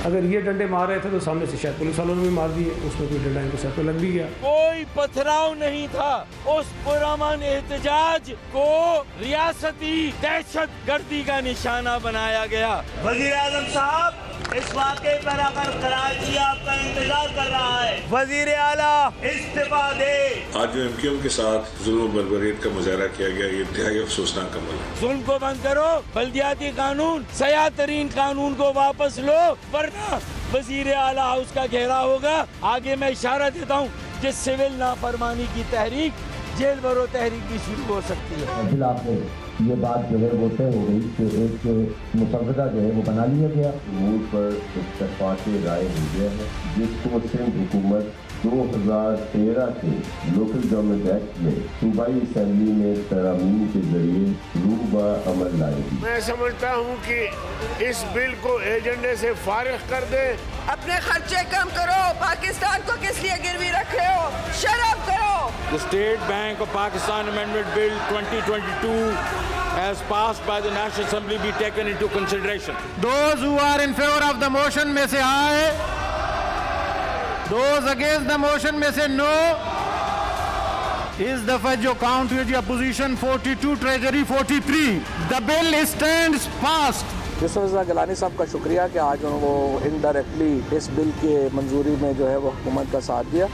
अगर ये डंडे मार रहे थे तो सामने से शायद पुलिस वालों ने भी मार दिए, उसमें कोई डंडा इनको सर पे लग भी गया। कोई पथराव नहीं था। उस पुरअमन एहतजाज को रियासती दहशत गर्दी का निशाना बनाया गया। वजीर आजम साहब, इस वाक़े पर अगर कराची आपका इंतजार कर रहा है, वजीर आला इस्तीफा दे। आज जो एमक्यूएम के साथ जुल्म बर्बरियत का मुजाहरा किया गया, ये इंतहाई अफसोसनाक अमल है। जुल्म को बंद करो, बल्दियाती कानून, सयाह तरीन कानून को वापस लो, वरना वजीर आला हाउस का घेरा होगा। आगे मैं इशारा देता हूँ कि सिविल नाफरमानी की तहरीक जेल भरो तहरीक भी शुरू हो सकती है। ये बात जो है वो तय हो गई कि एक मुसव्वदा जो है वो बना लिया गया। मूड पर इत्तेफाक़ राय हो गया है, जिसको सिंध हुकूमत 2013 के लोकल गवर्नमेंट एक्ट में सूबाई असेंबली में तरामीम के जरिए रूबा अमल लाएगी। मैं समझता हूँ कि इस बिल को एजेंडे से फारिग कर दे। अपने खर्चे कम करो, पाकिस्तान को किस लिए गिरवी रख रहे हो, शर्म करो। The State Bank of Pakistan Amendment Bill 2022 as passed by the National Assembly be taken into consideration. Those who are in favor of the motion में से aye, those against the motion में से no. इस दफा जो count हुई opposition 42, treasury 43. The bill stands passed. रज़ा गिलानी साहब का शुक्रिया कि आज वो इनडायरेक्टली इस बिल के मंजूरी में जो है वो हुकूमत का साथ दिया।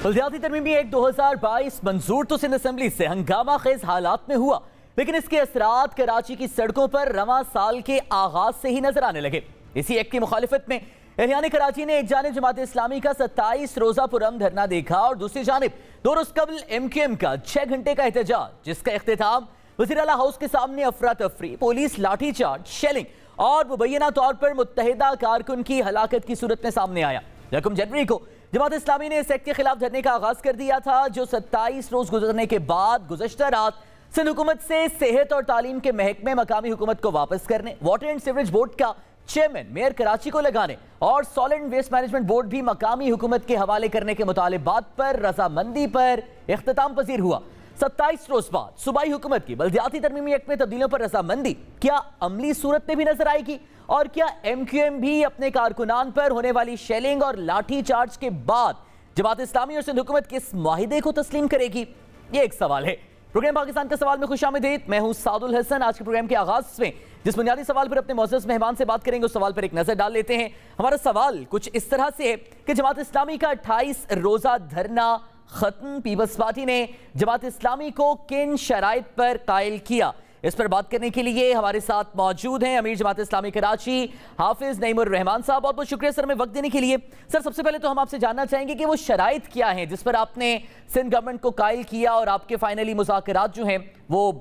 बल्दियाती तरमीमी एक्ट 2022 मंजूर तो सिंध असेंबली से हंगामा खेज हालात में हुआ, लेकिन इसके असरात कराची की सड़कों पर रवां साल के आगाज से ही नजर आने लगे। इसी एक्ट की मुखालिफत में एहलियान कराची ने एक जानिब जमात इस्लामी का 27 रोजा पुरअमन धरना देखा और दूसरी जानिब 2 रोज कबल एमक्यूएम का 6 घंटे का एहतजाज, जिसका इख्तिताम वज़ीर आला हाउस के सामने अफरा तफरी, पुलिस लाठीचार्ज, शेलिंग और मुबैना तौर पर मुत्तहिदा कारकुन की हलाकत की सूरत में सामने आया। 1 जनवरी को जमात इस्लामी ने इस एक्ट के खिलाफ धरने का आगाज कर दिया था, जो 27 रोज गुजरने के बाद गुज़श्ता रात सिंध हुकूमत से सेहत और तालीम के महकमे मकामी हुकूमत को वापस करने, वाटर एंड सीवरेज बोर्ड का चेयरमैन मेयर कराची को लगाने और सॉलिड वेस्ट मैनेजमेंट बोर्ड भी मकामी हुकूमत के हवाले करने के मुतालिबात पर रजामंदी पर इख्तिताम पजीर हुआ। 27 रोज बाद सूबाई हुकूमत की बल्दियाती तरमीमी एक्ट में तब्दीलियों पर रजामंदी क्या अमली सूरत में भी नजर आएगी, और क्या एमक्यूएम भी अपने कारकुनान पर होने वाली शेलिंग और लाठी चार्ज के बाद जमात इस्लामी और सिंध हुकूमत के इस मुआहिदे को तस्लीम करेगी? ये एक सवाल है। प्रोग्राम पाकिस्तान का सवाल में खुशामदीद। मैं हूं सादुल हसन। आज के प्रोग्राम के आगाज में जिस बुनियादी सवाल पर अपने मोअज़्ज़ज़ मेहमान से बात करेंगे, उस सवाल पर एक नजर डाल लेते हैं। हमारा सवाल कुछ इस तरह से है कि जमात इस्लामी का 28 रोजा धरना खत्म, पीपल्स पार्टी ने जमात इस्लामी को किन शराइत पर कायल किया? इस पर बात करने के लिए हमारे साथ मौजूद हैं अमीर जमात इस्लामी कराची हाफिज नईमुर रहमान साहब। बहुत बहुत शुक्रिया सर, में वक्त देने के लिए। सर, सबसे पहले तो हम आपसे जानना चाहेंगे कि वो शराइत क्या हैं जिस पर आपने सिंध गवर्नमेंट को कायल किया और आपके फाइनली मुज़ाकरात जो हैं वो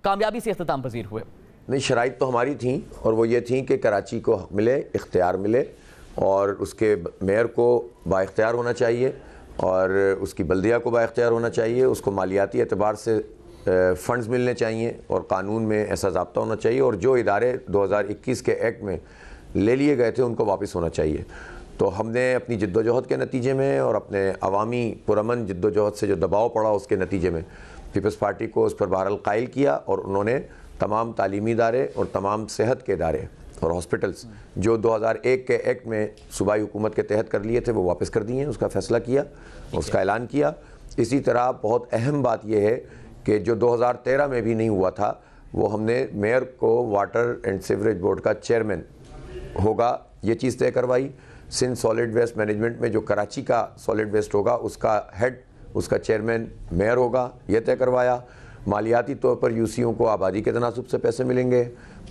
कामयाबी से इख्तिताम पजीर हुए? नहीं, शराइत तो हमारी थी और वो ये थी कि कराची को हक मिले, इख्तियार मिले और उसके मेयर को बाइख्तियार होना चाहिए और उसकी बल्दिया को बाइख्तियार होना चाहिए, उसको मालियाती एतबार से फ़ंड्स मिलने चाहिए और कानून में ऐसा ज़ाब्ता होना चाहिए और जो इदारे 2021 के एक्ट में ले लिए गए थे उनको वापस होना चाहिए। तो हमने अपनी जद्दोजहद के नतीजे में और अपने अवामी पुरअमन जद्दोजहद से जो दबाव पड़ा उसके नतीजे में पीपल्स पार्टी को उस पर बहरहाल कायल किया और उन्होंने तमाम तालीमी इदारे और तमाम सेहत के इदारे और हॉस्पिटल्स जो 2001 के एक्ट में सूबाई हुकूमत के तहत कर लिए थे वो वापस कर दिए हैं। उसका फ़ैसला किया, उसका ऐलान किया। इसी तरह बहुत अहम बात यह है कि जो 2013 में भी नहीं हुआ था वो हमने मेयर को वाटर एंड सीवरेज बोर्ड का चेयरमैन होगा ये चीज़ तय करवाई। सिंध सॉलिड वेस्ट मैनेजमेंट में जो कराची का सॉलिड वेस्ट होगा उसका हेड, उसका चेयरमैन मेयर होगा ये तय करवाया। मालियाती तौर पर यूसीओं को आबादी के तनासुब से पैसे मिलेंगे।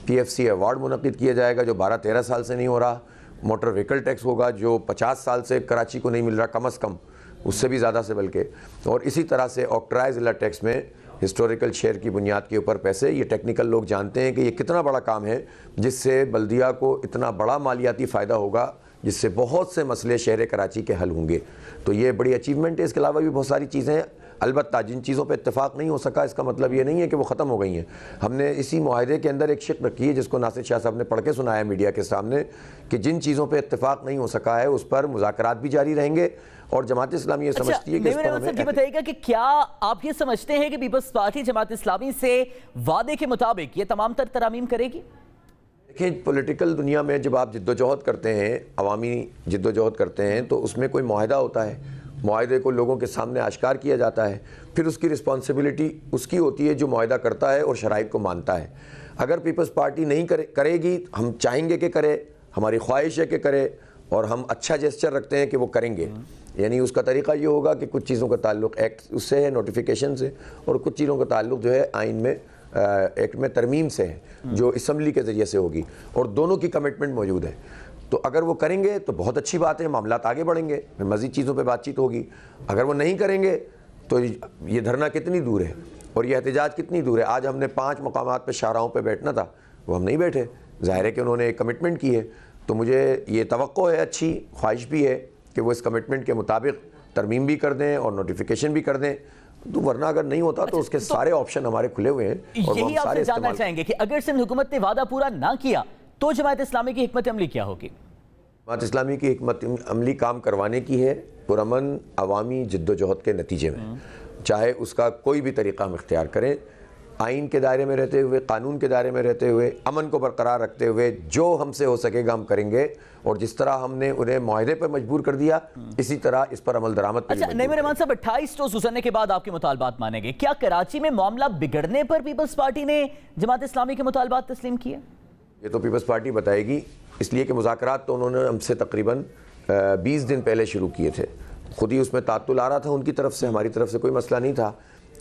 पीएफसी अवार्ड मुनक़िद किया जाएगा जो 12-13 साल से नहीं हो रहा। मोटर व्हीकल टैक्स होगा जो 50 साल से कराची को नहीं मिल रहा, कम अज़ कम उससे भी ज़्यादा से बल्कि। और इसी तरह से ऑक्ट्राइज ज़िला टैक्स में हिस्टोरिकल शेयर की बुनियाद के ऊपर पैसे। ये टेक्निकल लोग जानते हैं कि ये कितना बड़ा काम है जिससे बल्दिया को इतना बड़ा मालियाती फ़ायदा होगा जिससे बहुत से मसले शहर कराची के हल होंगे। तो ये बड़ी अचीवमेंट है। इसके अलावा भी बहुत सारी चीज़ें अलबत्ता जिन चीज़ों पे इत्तेफाक नहीं हो सका इसका मतलब ये नहीं है कि वो ख़त्म हो गई हैं। हमने इसी मुआहदे के अंदर एक शिक रखी है जिसको नासिर शाह साहब ने पढ़ के सुनाया मीडिया के सामने कि जिन चीज़ों पे इत्तेफाक नहीं हो सका है उस पर मुज़ाकरात भी जारी रहेंगे और जमात इस्लामी ये समझती है कि ये बताइएगा कि क्या आप ये समझते हैं कि पीपल्स पार्टी जमात इस्लामी से वादे के मुताबिक ये तमाम तर तरामीम करेगी? देखिए, पॉलिटिकल दुनिया में जब आप जिद्दोजहद करते हैं, अवामी जिद्दोजहद करते हैं, तो उसमें कोई मुआहदा होता है, मुआहदे को लोगों के सामने आश्कार किया जाता है, फिर उसकी रिस्पॉन्सिबिलिटी उसकी होती है जो मुआहदा करता है और शराइत को मानता है। अगर पीपल्स पार्टी नहीं करेगी, हम चाहेंगे कि करे, हमारी ख्वाहिश है कि करे और हम अच्छा जेस्चर रखते हैं कि वो करेंगे। यानी उसका तरीक़ा ये होगा कि कुछ चीज़ों का ताल्लुक़ एक्ट उससे है, नोटिफिकेशन से, और कुछ चीज़ों का ताल्लुक़ जो है आइन में एक्ट में तरमीम से है जो असम्बली के ज़रिए से होगी, और दोनों की कमिटमेंट मौजूद है। तो अगर वो करेंगे तो बहुत अच्छी बात है, मामलात आगे बढ़ेंगे, फिर मज़ीद चीज़ों पे बातचीत होगी। अगर वो नहीं करेंगे तो ये धरना कितनी दूर है और ये एहतजाज कितनी दूर है। आज हमने 5 मकामात पे शाहराहों पे बैठना था, वो हम नहीं बैठे। ज़ाहिर है कि उन्होंने एक कमिटमेंट की है, तो मुझे ये तवक्को है, अच्छी ख्वाहिश भी है कि वो इस कमिटमेंट के मुताबिक तरमीम भी कर दें और नोटिफिकेशन भी कर दें। तो वरना अगर नहीं होता तो उसके सारे ऑप्शन हमारे खुले हुए हैं। यही आपसे जानना चाहेंगे कि अगर सिंध हुकूमत ने वादा पूरा ना किया तो जमात इस्लामी की हिकमत अमली क्या होगी? जमात इस्लामी की हिकमत अमली काम करवाने की है पुरअमन अवामी जिद्दोजहद के नतीजे में, चाहे उसका कोई भी तरीक़ा हम इख्तियार करें, आइन के दायरे में रहते हुए, कानून के दायरे में रहते हुए, अमन को बरकरार रखते हुए जो हमसे हो सकेगा हम करेंगे। और जिस तरह हमने उन्हें मुआहदे पर मजबूर कर दिया, इसी तरह इस पर अमल दरामद पर। अच्छा, नईम रहमान साहब, 28 रोज गुजरने के बाद आपके मुतालबात मानेंगे? क्या कराची में मामला बिगड़ने पर पीपल्स पार्टी ने जमात इस्लामी के मुतालबात तस्लीम किए? ये तो पीपल्स पार्टी बताएगी, इसलिए कि मुज़ाकरात तो उन्होंने हमसे तकरीबन 20 दिन पहले शुरू किए थे। खुद ही उसमें तात्तुल आ रहा था उनकी तरफ से, हमारी तरफ से कोई मसला नहीं था।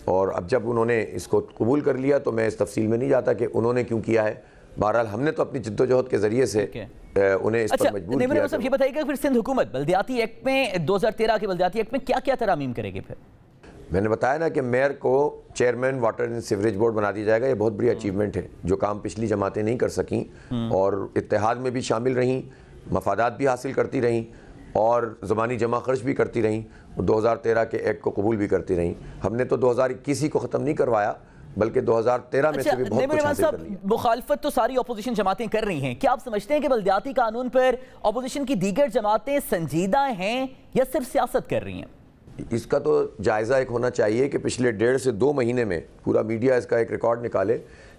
और अब जब उन्होंने इसको कबूल कर लिया तो मैं इस तफसील में नहीं जाता कि उन्होंने क्यों किया है। बहरहाल हमने तो अपनी जिद्दोजहद के जरिए से उन्हें इस पर मजबूर किया। अच्छा, ये बताइएगा फिर सिंध हुकूमत बल्दियाती एक्ट में 2013 के बल्दियाती एक्ट में क्या क्या तरामीम करेगी? फिर मैंने बताया ना कि मेयर को chairman water and sewerage board बना दिया जाएगा। ये बहुत बड़ी अचीवमेंट है, जो काम पिछली जमातें नहीं कर सकें और इत्तेहाद में भी शामिल रहीं, मफादात भी हासिल करती रहीं और ज़बानी जमा खर्च भी करती रहीं, 2013 के एक्ट को कबूल भी करती रहीं। हमने तो 2021 को ख़त्म नहीं करवाया, बल्कि 2013 में से भी बहुत कुछ हासिल कर लिया। मुखालफत तो सारी अपोजिशन जमातें कर रही हैं, क्या आप समझते हैं कि बल्दियाती कानून पर अपोजिशन की दीगर जमातें संजीदा हैं या सिर्फ सियासत कर रही हैं? इसका तो जायज़ा एक होना चाहिए कि पिछले 1.5 से 2 महीने में पूरा मीडिया इसका एक रिकॉर्ड निकाले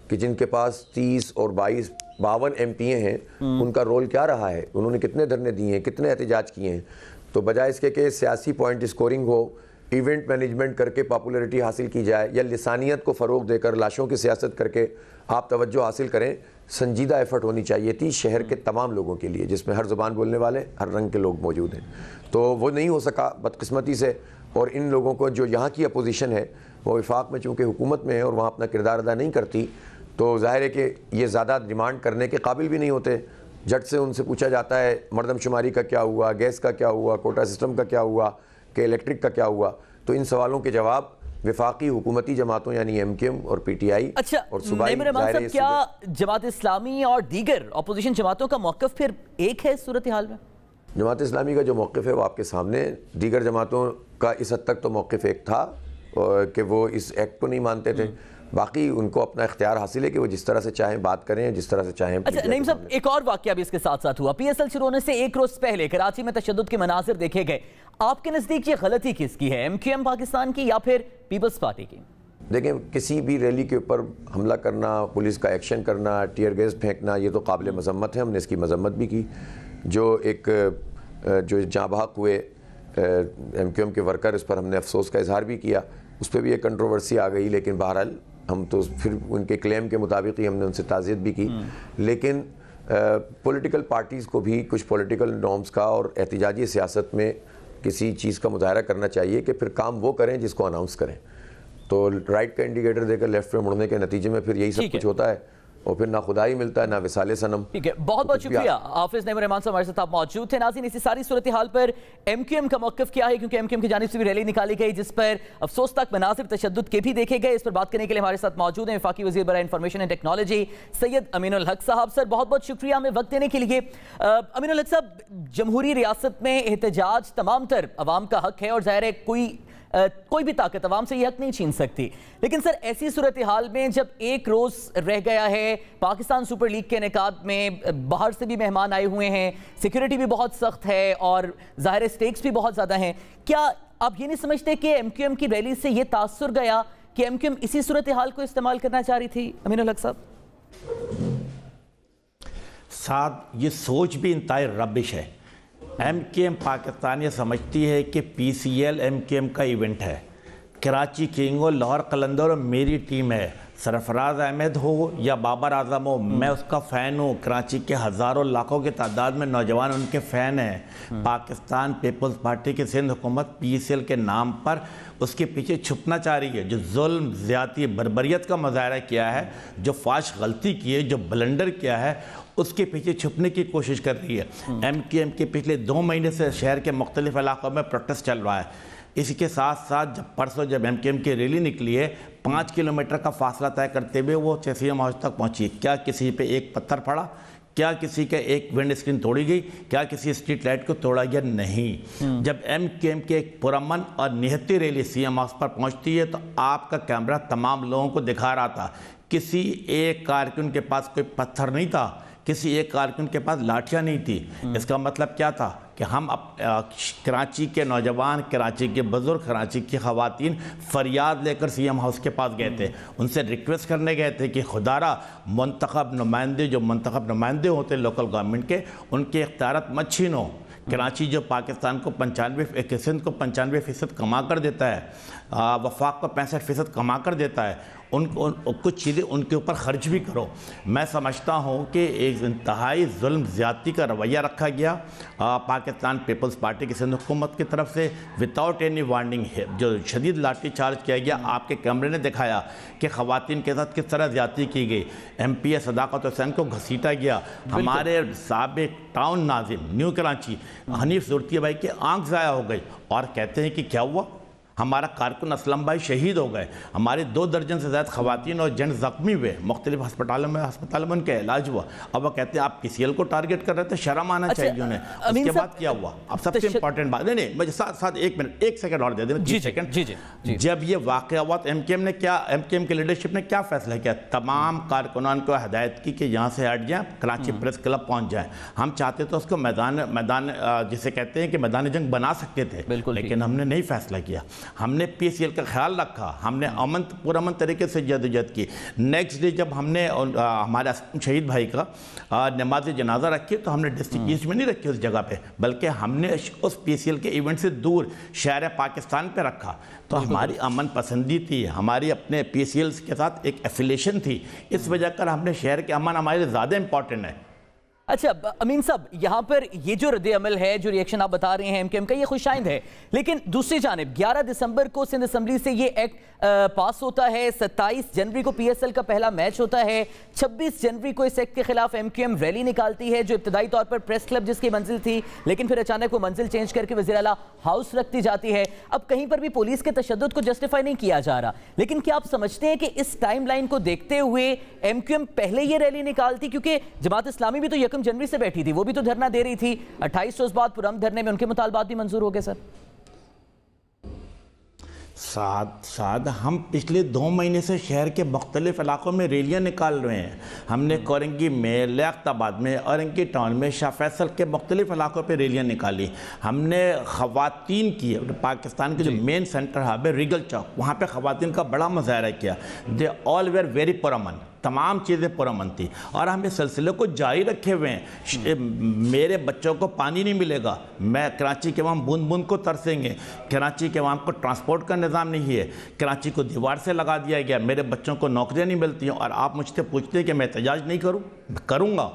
कि जिनके पास 30 और 52 MP हैं, उनका रोल क्या रहा है, उन्होंने कितने धरने दिए हैं, कितने एहतजाज किए हैं। तो बजाय इसके कि सियासी पॉइंट स्कोरिंग हो, इवेंट मैनेजमेंट करके पॉपुलैरिटी हासिल की जाए या लिसानियत को फ़रोग देकर लाशों की सियासत करके आप तवज्जो हासिल करें, संजीदा एफर्ट होनी चाहिए थी शहर के तमाम लोगों के लिए, जिसमें हर ज़ुबान बोलने वाले, हर रंग के लोग मौजूद हैं। तो वो नहीं हो सका बदकिस्मती से। और इन लोगों को जो यहाँ की अपोजिशन है वो वफाक में चूँकि हुकूमत में है और वहाँ अपना किरदार अदा नहीं करती, तो ज़ाहिर है कि ये ज़्यादा डिमांड करने के काबिल भी नहीं होते। झट से उनसे पूछा जाता है मरदमशुमारी का क्या हुआ, गैस का क्या हुआ, कोटा सिस्टम का क्या हुआ, कि इलेक्ट्रिक का क्या हुआ। तो इन सवालों के जवाब वफाकी हुकूमती जमातों यानी MKM और PTI और सूबाई क्या जमात इस्लामी और दीगर अपोजिशन जमातों का मौक़िफ़ फिर एक है सूरत हाल में? जमात इस्लामी का जो मौक़िफ़ है वो आपके सामने, दीगर जमातों का इस हद तक तो मौक़िफ़ एक था कि वो इस एक्ट को नहीं मानते थे। बाकी उनको अपना इख्तियार हासिल है कि वो जिस तरह से चाहें बात करें, जिस तरह से चाहें। अच्छा नईम साहब, एक और वाक़या भी इसके साथ साथ हुआ। PSL शुरू होने से 1 रोज़ पहले कराची में तशद्दुद के मनाज़िर देखे गए। आपके नज़दीक ये गलती किसकी है, MQM पाकिस्तान की या फिर पीपल्स पार्टी की? देखें, किसी भी रैली के ऊपर हमला करना, पुलिस का एक्शन करना, टीयर गैस फेंकना, ये तो काबिल मज़म्मत है। हमने इसकी मज़म्मत भी की। जो जाँबाक हुए MQM के वर्कर, इस पर हमने अफसोस का इजहार भी किया। उस पर भी एक कंट्रोवर्सी आ गई, लेकिन बहरहाल हम तो फिर उनके क्लेम के मुताबिक ही हमने उनसे ताज़ियत भी की। लेकिन पॉलिटिकल पार्टीज़ को भी कुछ पॉलिटिकल नॉर्म्स का और एहतिजाजी सियासत में किसी चीज़ का मुजाहरा करना चाहिए कि फिर काम वो करें जिसको अनाउंस करें। तो राइट का इंडिकेटर देकर लेफ्ट में मुड़ने के नतीजे में फिर यही सब कुछ होता है और फिर ना खुदाई मिलता है ना विसाले सनम। ठीक है, बहुत बहुत शुक्रिया। हाफिज नईम रहमान साहब हमारे साथ आप मौजूद थे। नाज़रीन, इसी सारी सूरत हाल पर MQM का मौक़िफ़ क्या है, क्योंकि MQM की जानिब से भी रैली निकाली गई जिस पर अफसोसनाक मनाज़िर तशद्दुद के भी देखे गए। इस पर बात करने के लिए हमारे साथ मौजूद हैं वफाकी वज़ीर बराए information and technology Syed Aminul Haq साहब। सर, बहुत बहुत शुक्रिया हमें वक्त देने के लिए। अमीनुल हक साहब, जमहूरी रियासत में एहतजाज तमाम तर अवाम का हक है और ज़ाहिर है कोई कोई भी ताकत अवाम से ये हक नहीं छीन सकती। लेकिन सर, ऐसी सूरत हाल में जब एक रोज़ रह गया है, पाकिस्तान सुपर लीग के इनेकाद में बाहर से भी मेहमान आए हुए हैं, सिक्योरिटी भी बहुत सख्त है और ज़ाहिर स्टेक्स भी बहुत ज़्यादा हैं, क्या आप ये नहीं समझते कि MQM की रैली से ये तासुर गया कि MQM इसी सूरत हाल को इस्तेमाल करना चाह रही थी? अमीनुल हक साहब ये सोच भी इंतहाई रबिश है। MQM पाकिस्तान ये समझती है कि PCL MQM का इवेंट है, कराची किंग और लाहौर कलंदर और मेरी टीम है। सरफराज अहमद हो या बाबर आजम हो, मैं उसका फ़ैन हूँ। कराची के हज़ारों लाखों की तादाद में नौजवान उनके फ़ैन हैं। पाकिस्तान पीपल्स पार्टी की सिंध हुकूमत PCL के नाम पर उसके पीछे छुपना चाह रही है। जो जुल्म, ज़्यादती, बर्बरियत का मुज़ाहरा किया है, जो फाश गलती की है, जो ब्लंडर किया है, उसके पीछे छुपने की कोशिश कर रही है। MQM के पिछले 2 महीने से शहर के मुख्तलिफ इलाकों में प्रोटेस्ट चल रहा है। इसी के साथ साथ जब MQM की रैली निकली है, 5 किलोमीटर का फासला तय करते हुए वो CM हाउस तक पहुंची। क्या किसी पे एक पत्थर पड़ा? क्या किसी का एक विंड स्क्रीन तोड़ी गई? क्या किसी स्ट्रीट लाइट को तोड़ा गया? नहीं। जब MQM की एक पुरअमन और निहत्ती रैली CM हाउस पर पहुंचती है तो आपका कैमरा तमाम लोगों को दिखा रहा था। किसी एक कारकुन के पास कोई पत्थर नहीं था, किसी एक कारकुन के पास लाठियाँ नहीं थी। इसका मतलब क्या था कि हम कराची के नौजवान, कराची के बुजुर्ग, कराची की ख़वातीन फरियाद लेकर CM हाउस के पास गए थे। उनसे रिक्वेस्ट करने गए थे कि खुदारा मुंतखब नुमाइंदे, जो मुंतखब नुमाइंदे होते हैं लोकल गवर्नमेंट के, उनके इख्तियारात मत छीनो। कराची जो पाकिस्तान को 95, सिंध को 95% कमा कर देता है, वफाक को 65% कमा कर देता है, कुछ चीज़ें उनके ऊपर खर्च भी करो। मैं समझता हूँ कि एक इंतहाई जुल्म ज़्यादती का रवैया रखा गया पाकिस्तान पीपल्स पार्टी की सिंध हुकूमत की तरफ से विदाउट एनी वार्निंग है। जो शदीद लाठी चार्ज किया गया, आपके कैमरे ने दिखाया कि ख़वातीन के साथ किस तरह ज़्यादती की गई। MPA सदाकत हुसैन को घसीटा गया। हमारे साबिक टाउन नाजिम न्यू कराची हनीफ जुर्तिया भाई की आँख ज़ाया हो गई और कहते हैं कि क्या हुआ, हमारा कारकुन असलम भाई शहीद हो गए, हमारे 2 दर्जन से ज़्यादा ख़वातीन और जेंट्स ज़ख्मी हुए, मुख्तलिफ अस्पतालों में उनका इलाज हुआ। अब वो कहते हैं आप PCL को टारगेट कर रहे थे, शर्म आना चाहिए उन्हें। उसके बाद क्या हुआ? अब सबसे इंपॉर्टेंट बात, नहीं मुझे साथ 1 मिनट 1 सेकंड और दे दें, 30 सेकंड। जब ये वाक़या हुआ तो MQM की लीडरशिप ने क्या फैसला किया? तमाम कारकुनान को हदायत की कि यहाँ से हट जाएँ, कराची प्रेस क्लब पहुँच जाएँ। हम चाहते तो उसको मैदान जिसे कहते हैं कि मैदान जंग बना सकते थे, लेकिन हमने नहीं फैसला किया। हमने PCL का ख्याल रखा, हमने पुरअमन तरीके से जदोजहद की। नेक्स्ट डे जब हमने हमारे शहीद भाई का नमाज जनाजा रखी तो हमने डिस्ट्रिक्ट ईस्ट में नहीं रखी उस जगह पे, बल्कि हमने उस PCL के इवेंट से दूर शहर पाकिस्तान पे रखा। तो हमारी अमन पसंदी थी, हमारी अपने PCL के साथ एक एफिलेशन थी, इस वजह कर हमने शहर के अमन हमारे लिए ज़्यादा इंपॉर्टेंट है। अच्छा अमीन साहब, यहाँ पर ये जो रद्द अमल है, जो रिएक्शन आप बता रहे हैं MQM का, ये खुशाइंद है। लेकिन दूसरी जानिब 11 दिसंबर को सिंध असम्बली से ये एक्ट पास होता है, 27 जनवरी को PSL का पहला मैच होता है, 26 जनवरी को इस एक्ट के खिलाफ MQM रैली निकालती है, जो इब्तदाई तौर पर प्रेस क्लब जिसकी मंजिल थी, लेकिन फिर अचानक वो मंजिल चेंज करके वज़ीर आला हाउस रखती जाती है। अब कहीं पर भी पुलिस के तशद्दुद को जस्टिफाई नहीं किया जा रहा, लेकिन क्या आप समझते हैं कि इस टाइम लाइन को देखते हुए MQM पहले ये रैली निकालती? क्योंकि जमात इस्लामी भी तो 1 जनवरी से बैठी थी, वो भी तो धरना दे रही थी। 28 रोज बाद पुरअमन धरने में उनके मुतालबात भी मंजूर हो गए। सर साथ हम पिछले 2 महीने से शहर के मुख्तलिफ इलाकों में रैलियाँ निकाल रहे हैं। हमने कोरंगी में, लियाकताबाद में, औरंगी टाउन में, शाह फैसल के मुख्तलिफ इलाकों पे रैलियाँ निकाली। हमने ख़वातीन की, पाकिस्तान के जो मेन सेंटर हब है रिगल चौक, वहाँ पे ख़वातीन का बड़ा मुजाहरा किया। दे ऑल वेर वेरी पुरअमन, तमाम चीज़ें पुरअमन थी और हम इस सिलसिले को जारी रखे हुए हैं। मेरे बच्चों को पानी नहीं मिलेगा, मैं कराची के वहाँ बूंद बूंद को तरसेंगे। कराची के वहाँ को ट्रांसपोर्ट का निज़ाम नहीं है, कराची को दीवार से लगा दिया गया, मेरे बच्चों को नौकरियाँ नहीं मिलती हैं और आप मुझसे पूछते हैं कि मैं एहतजाज नहीं करूँगा।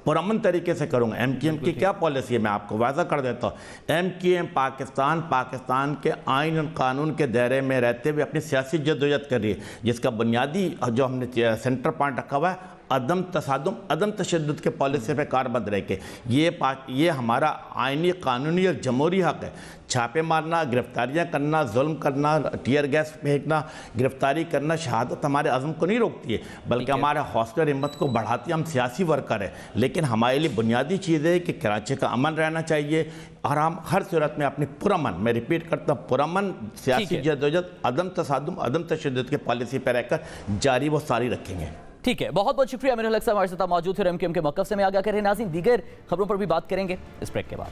पुरअमन तरीके से करूँगा। MQM की क्या पॉलिसी है मैं आपको वाज़ा कर देता हूँ। MQM पाकिस्तान के आइन और कानून के दायरे में रहते हुए अपनी सियासी जद्दोजहद कर रही है, जिसका बुनियादी जो हमने सेंटर पॉइंट रखा हुआ है अदम तसादुम, अदम तशद्दुद के पॉलिसी पे कारबंद रह के ये हमारा आइनी, कानूनी और जमहूरी हक है। छापे मारना, गिरफ्तारियाँ करना, जुल्म करना, टीयर गैस फेंकना, गिरफ्तारी करना, शहादत हमारे अज़म को नहीं रोकती है, बल्कि हमारे हौसला और हिम्मत को बढ़ाती है। हम सियासी वर्कर हैं, लेकिन हमारे लिए बुनियादी चीज़ है कि कराची का अमन रहना चाहिए और हम हर सूरत में अपनी पुरअमन, मैं रिपीट करता हूँ, पुरअमन सियासी जदोजहद, अदम तसादुम, अदम तशद्दुद की पॉलिसी पर रहकर जारी वो सारी रखेंगे। ठीक है, बहुत बहुत शुक्रिया। मेरे लगता है हमारे साथ मौजूद थे एमकेएम के मौक़िफ़ से मैं आगाह कर रहे हैं। नाज़रीन, दीगर खबरों पर भी बात करेंगे इस ब्रेक के बाद।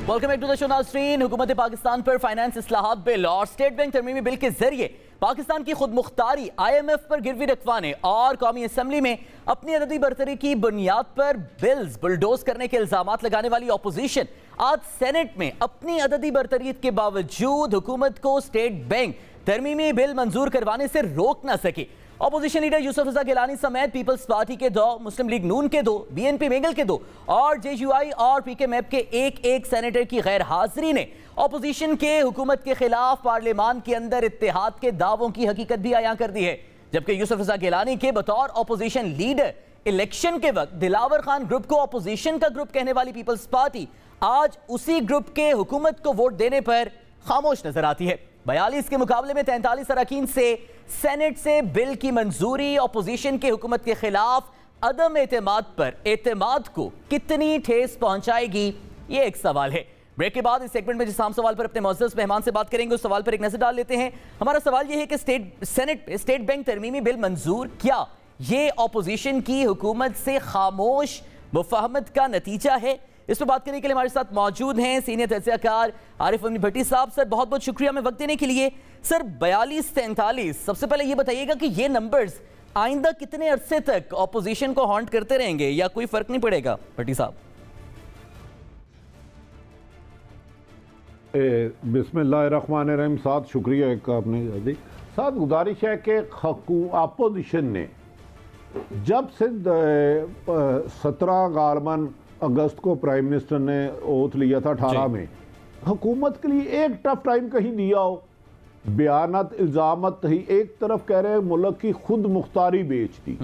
Welcome back to the show नाज़रीन। हुकूमत पाकिस्तान पर फाइनेंस इस्लाहात बिल और स्टेट बैंक तरमीमी बिल के जरिए पाकिस्तान की खुद मुख्तारी, IMF पर गिरवी रखवाने और कौमी असम्बली में अपनी अददी बरतरी की बुनियाद पर बिल्स बुलडोज करने के इल्जामात लगाने वाली अपोजिशन आज सेनेट में अपनी अददी बरतरी के बावजूद हुकूमत को स्टेट बैंक तरमीमी बिल मंजूर करवाने से रोक न सकी। अपोजिशन लीडर यूसुफ रजा गिलानी समेत पीपल्स पार्टी के 2, मुस्लिम लीग नून के 2, BNP मेंगल के 2 और JUI और PK मैप के एक सेनेटर की गैर हाजिरी ने अपोजिशन के हुकूमत के खिलाफ पार्लियामान के अंदर इत्तेहाद के दावों की हकीकत भी आया कर दी है। जबकि यूसुफ रजा गिलानी के बतौर अपोजिशन लीडर इलेक्शन के वक्त दिलावर खान ग्रुप को अपोजिशन का ग्रुप कहने वाली पीपल्स पार्टी आज उसी ग्रुप के हुकूमत को वोट देने पर खामोश नजर आती है। 42 के मुकाबले में 43 अरकान से सेनेट से बिल की मंजूरी अपोजिशन के हुकूमत के खिलाफ अदम एतमाद पर एतमाद को कितनी ठेस पहुंचाएगी, ये एक सवाल है। ब्रेक के बाद इस सेगमेंट में जिस आम सवाल पर अपने मुअज़्ज़ज़ मेहमान से बात करेंगे उस सवाल पर एक नजर डाल लेते हैं। हमारा सवाल यह है कि सेनेट पे स्टेट बैंक तरमीमी बिल मंजूर, क्या ये अपोजिशन की हुकूमत से खामोश मुफाहमत का नतीजा है? इस पर बात करने के लिए हमारे साथ मौजूद हैं सीनियर तज्ज़ियाकार आरिफ अमीन भट्टी साहब। सर, बहुत बहुत शुक्रिया हमें वक्त देने के लिए। सर, 42-43, सबसे पहले ये बताइएगा कि ये नंबर्स आइंदा कितने अरसे तक अपोजिशन को हॉन्ट करते रहेंगे या कोई फर्क नहीं पड़ेगा? भट्टी साहब। बिस्मिल्लाहिर्रहमानिर्रहीम। साथ शुक्रिया एक आपने साथ गुजारिश है कि अपोजिशन ने जब से 17 गालमन अगस्त को प्राइम मिनिस्टर ने ओथ लिया था 18 में, हुकूमत के लिए एक टफ टाइम कहीं दिया हो, बयानत इल्जामत ही एक तरफ कह रहे हैं मुल्क की खुद मुख्तारी बेच दी,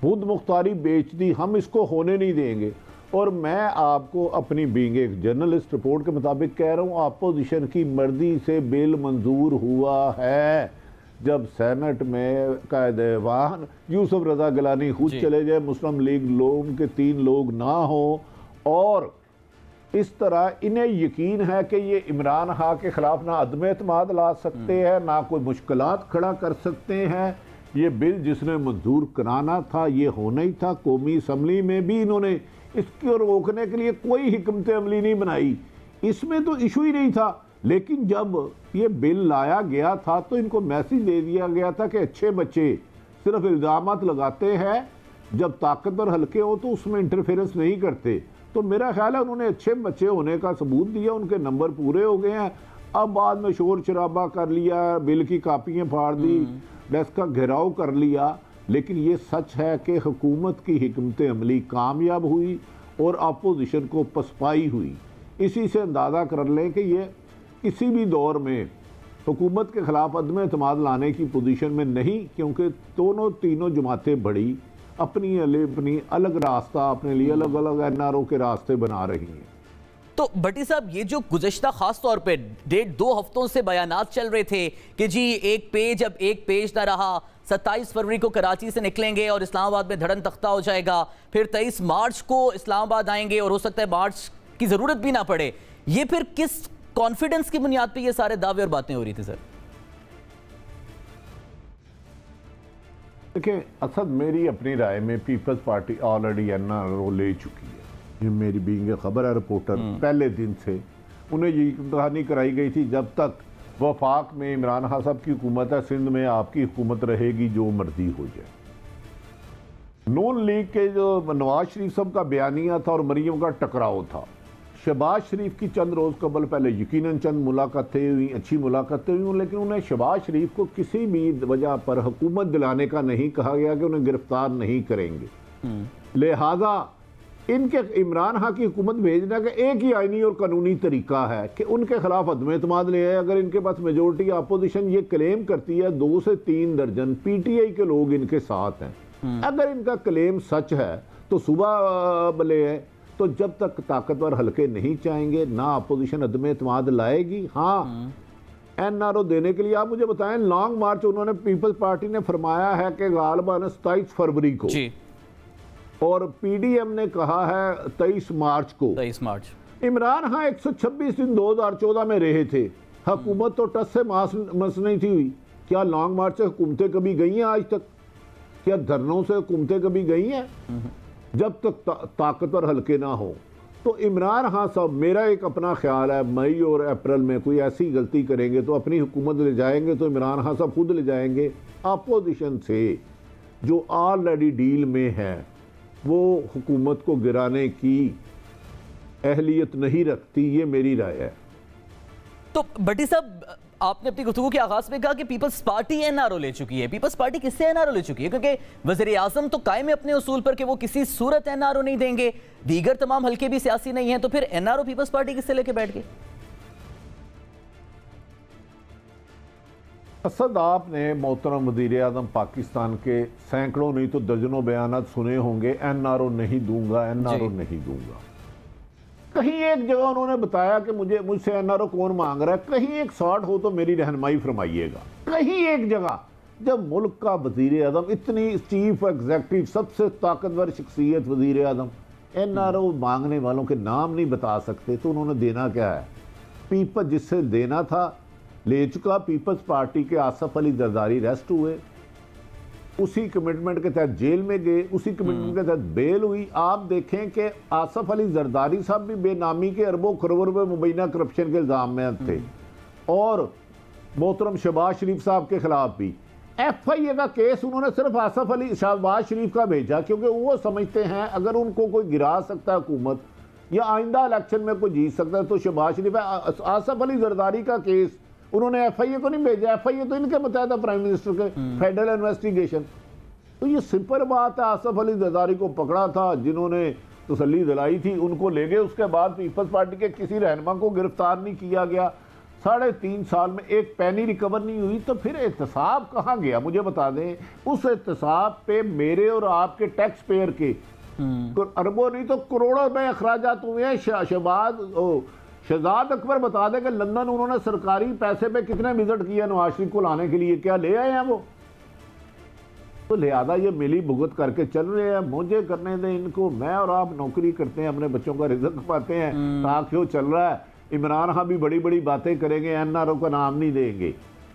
खुद मुख्तारी बेच दी, हम इसको होने नहीं देंगे। और मैं आपको अपनी बीइंग एक जर्नलिस्ट रिपोर्ट के मुताबिक कह रहा हूँ, अपोजिशन की मर्जी से बिल मंजूर हुआ है। जब सेनेट में कायदेवान यूसुफ रजा गिलानी खुद चले जाए, मुस्लिम लीग लोग के 3 लोग ना हो और इस तरह इन्हें यकीन है कि ये इमरान खान के खिलाफ ना अदम एतमाद ला सकते हैं, ना कोई मुश्किलात खड़ा कर सकते हैं। ये बिल जिसने मंजूर कराना था ये होना ही था। कौमी असम्बली में भी इन्होंने इसको रोकने के लिए कोई हिकमत अमली नहीं बनाई, इसमें तो इशू ही नहीं था। लेकिन जब ये बिल लाया गया था तो इनको मैसेज दे दिया गया था कि अच्छे बच्चे सिर्फ इल्ज़ामात लगाते हैं, जब ताकतवर हल्के हो तो उसमें इंटरफेरेंस नहीं करते। तो मेरा ख्याल है उन्होंने अच्छे बच्चे होने का सबूत दिया, उनके नंबर पूरे हो गए हैं। अब बाद में शोर शराबा कर लिया, बिल की कापियाँ फाड़ दी, डेस्क का घेराव कर लिया, लेकिन ये सच है कि हुकूमत की हिकमत अमली कामयाब हुई और अपोजिशन को पसपाई हुई। इसी से अंदाज़ा कर लें कि ये किसी भी दौर में हुकूमत के खिलाफ अदम एतमाद लाने की पोजीशन में नहीं, क्योंकि तीनों जमातें बड़ी अपनी अलग रास्ता, अपने लिए अलग अलग NRO के रास्ते बना रही हैं। तो भट्टी साहब, ये जो गुज़श्ता खास तौर पे 1.5-2 हफ्तों से बयानात चल रहे थे कि जी एक पेज अब एक पेज ना रहा, 27 फरवरी को कराची से निकलेंगे और इस्लामाबाद में धड़न तख्ता हो जाएगा, फिर 23 मार्च को इस्लामाबाद आएंगे और हो सकता है मार्च की ज़रूरत भी ना पड़े, ये फिर किस कॉन्फिडेंस की बुनियाद पे ये सारे दावे और बातें हो रही थी? सर देखिए, असद मेरी अपनी राय में पीपल्स पार्टी ऑलरेडी NRO ले चुकी है। ये मेरी बीइंग खबर है रिपोर्टर, पहले दिन से उन्हें ये कहानी कराई गई थी जब तक वफाक में इमरान खान साहब की हुकूमत है, सिंध में आपकी हुकूमत रहेगी, जो मर्जी हो जाए। नून लीग के जो नवाज शरीफ साहब का बयानिया था और मरीम का टकराव था, शहबाज शरीफ की चंद रोज़ कबल पहले यकीनन चंद मुलाकातें हुई, अच्छी मुलाकातें हुई, लेकिन उन्हें शहबाज शरीफ को किसी भी वजह पर हुकूमत दिलाने का नहीं कहा गया कि उन्हें गिरफ्तार नहीं करेंगे। लिहाजा इनके इमरान खान की हुकूमत भेजने का एक ही आईनी और कानूनी तरीका है कि उनके खिलाफ अदम एतमाद ले आए। अगर इनके पास मेजोरिटी अपोजिशन ये क्लेम करती है 2 से 3 दर्जन पीटीआई के लोग इनके साथ हैं, अगर इनका क्लेम सच है तो सुबह ले आए। तो जब तक ताकतवर हल्के नहीं चाहेंगे ना अपोजिशन अदम एतमाद लाएगी। हाँ, एनआरओ देने के लिए आप मुझे बताएं, लॉन्ग मार्च उन्होंने पीपल्स पार्टी ने फरमाया है कि गालिबन 27 फरवरी को जी। और पीडीएम ने कहा है 23 मार्च को। 23 मार्च इमरान खान 126 दिन 2014 में रहे थे, हुकूमत तो टस से मस नहीं थी हुई। क्या लॉन्ग मार्च से हुकूमतें कभी गई हैं आज तक? क्या धरनों से हुकूमतें कभी गई हैं? जब तक ताकतवर हल्के ना हो तो इमरान खान साहब, मेरा एक अपना ख्याल है, मई और अप्रैल में कोई ऐसी गलती करेंगे तो अपनी हुकूमत ले जाएंगे तो इमरान खान साहब खुद ले जाएंगे। अपोजिशन से जो ऑलरेडी डील में है वो हुकूमत को गिराने की अहलियत नहीं रखती, ये मेरी राय है। तो भट्टी साहब, आपने अपनी गुफ्तगू के आगाज में कहा कि पीपल्स पार्टी एनआरओ ले चुकी है। पीपल्स पार्टी किससे एनआरओ ले चुकी है? क्योंकि वज़ीर आज़म तो कायम है अपने उसूल पर कि वो किसी सूरत एनआरओ नहीं देंगे, दीगर तमाम हल्के भी सियासी नहीं हैं, तो फिर एनआरओ पीपल्स पार्टी किससे लेके बैठ गए? असद, आपने मोहतरम वज़ीर आज़म पाकिस्तान के सैकड़ों नहीं तो दर्जनों बयानात सुने होंगे, एनआरओ नहीं दूंगा, एनआरओ नहीं दूंगा। कहीं एक जगह उन्होंने बताया कि मुझसे एनआरओ कौन मांग रहा है, कहीं एक शॉर्ट हो तो मेरी रहनुमाई फरमाइएगा। कहीं एक जगह जब मुल्क का वज़ीर आज़म, इतनी चीफ एग्जेक्टिव सबसे ताकतवर शख्सियत वज़ीर आज़म, एनआरओ मांगने वालों के नाम नहीं बता सकते तो उन्होंने देना क्या है? पीपल्स जिससे देना था ले चुका। पीपल्स पार्टी के आसफ अली जरदारी अरेस्ट हुए, उसी कमिटमेंट के तहत जेल में गए, उसी कमिटमेंट के तहत बेल हुई। आप देखें कि आसफ अली जरदारी साहब भी बेनामी के अरबों खरबों रुपए मुबैना करप्शन के इल्ज़ाम में थे, और मोहतरम शहबाज शरीफ साहब के खिलाफ भी एफआईए का केस उन्होंने सिर्फ आसफ अली शहबाज शरीफ का भेजा क्योंकि वो समझते हैं अगर उनको कोई गिरा सकता है हुकूमत या आइंदा इलेक्शन में कोई जीत सकता है तो शहबाज शरीफ है। आसफ अली जरदारी का केस उन्होंने एफआईए को नहीं भेजा, एफआईए तो इनके मुताबिक था प्राइम मिनिस्टर के, फेडरल इन्वेस्टिगेशन। तो ये सिंपल बात है, आसफ अली जरदारी को पकड़ा था, जिन्होंने तसल्ली दिलाई थी उनको ले गए, उसके बाद पीपल्स पार्टी के किसी रहनुमा को गिरफ्तार नहीं किया गया। 3.5 साल में एक पैनी रिकवर नहीं हुई, तो फिर एहतसाब कहाँ गया? मुझे बता दें, उस एहतसाब पे मेरे और आपके टैक्स पेयर के अरबों नहीं तो करोड़ों रुपए अखराजात हुए हैं। शहजाद अकबर बता दें कि लंदन उन्होंने सरकारी पैसे पे कितने विजिट किया नवाज शरीफ को लाने के लिए, क्या ले आए हैं वो? तो लिहाजा ये मिली भुगत करके चल रहे हैं, मुझे करने दें इनको। मैं और आप नौकरी करते हैं, अपने बच्चों का रिजल्ट पाते हैं, ताकि चल रहा है। इमरान खान भी बड़ी बड़ी बातें करेंगे, एनआरओ का नाम नहीं देंगे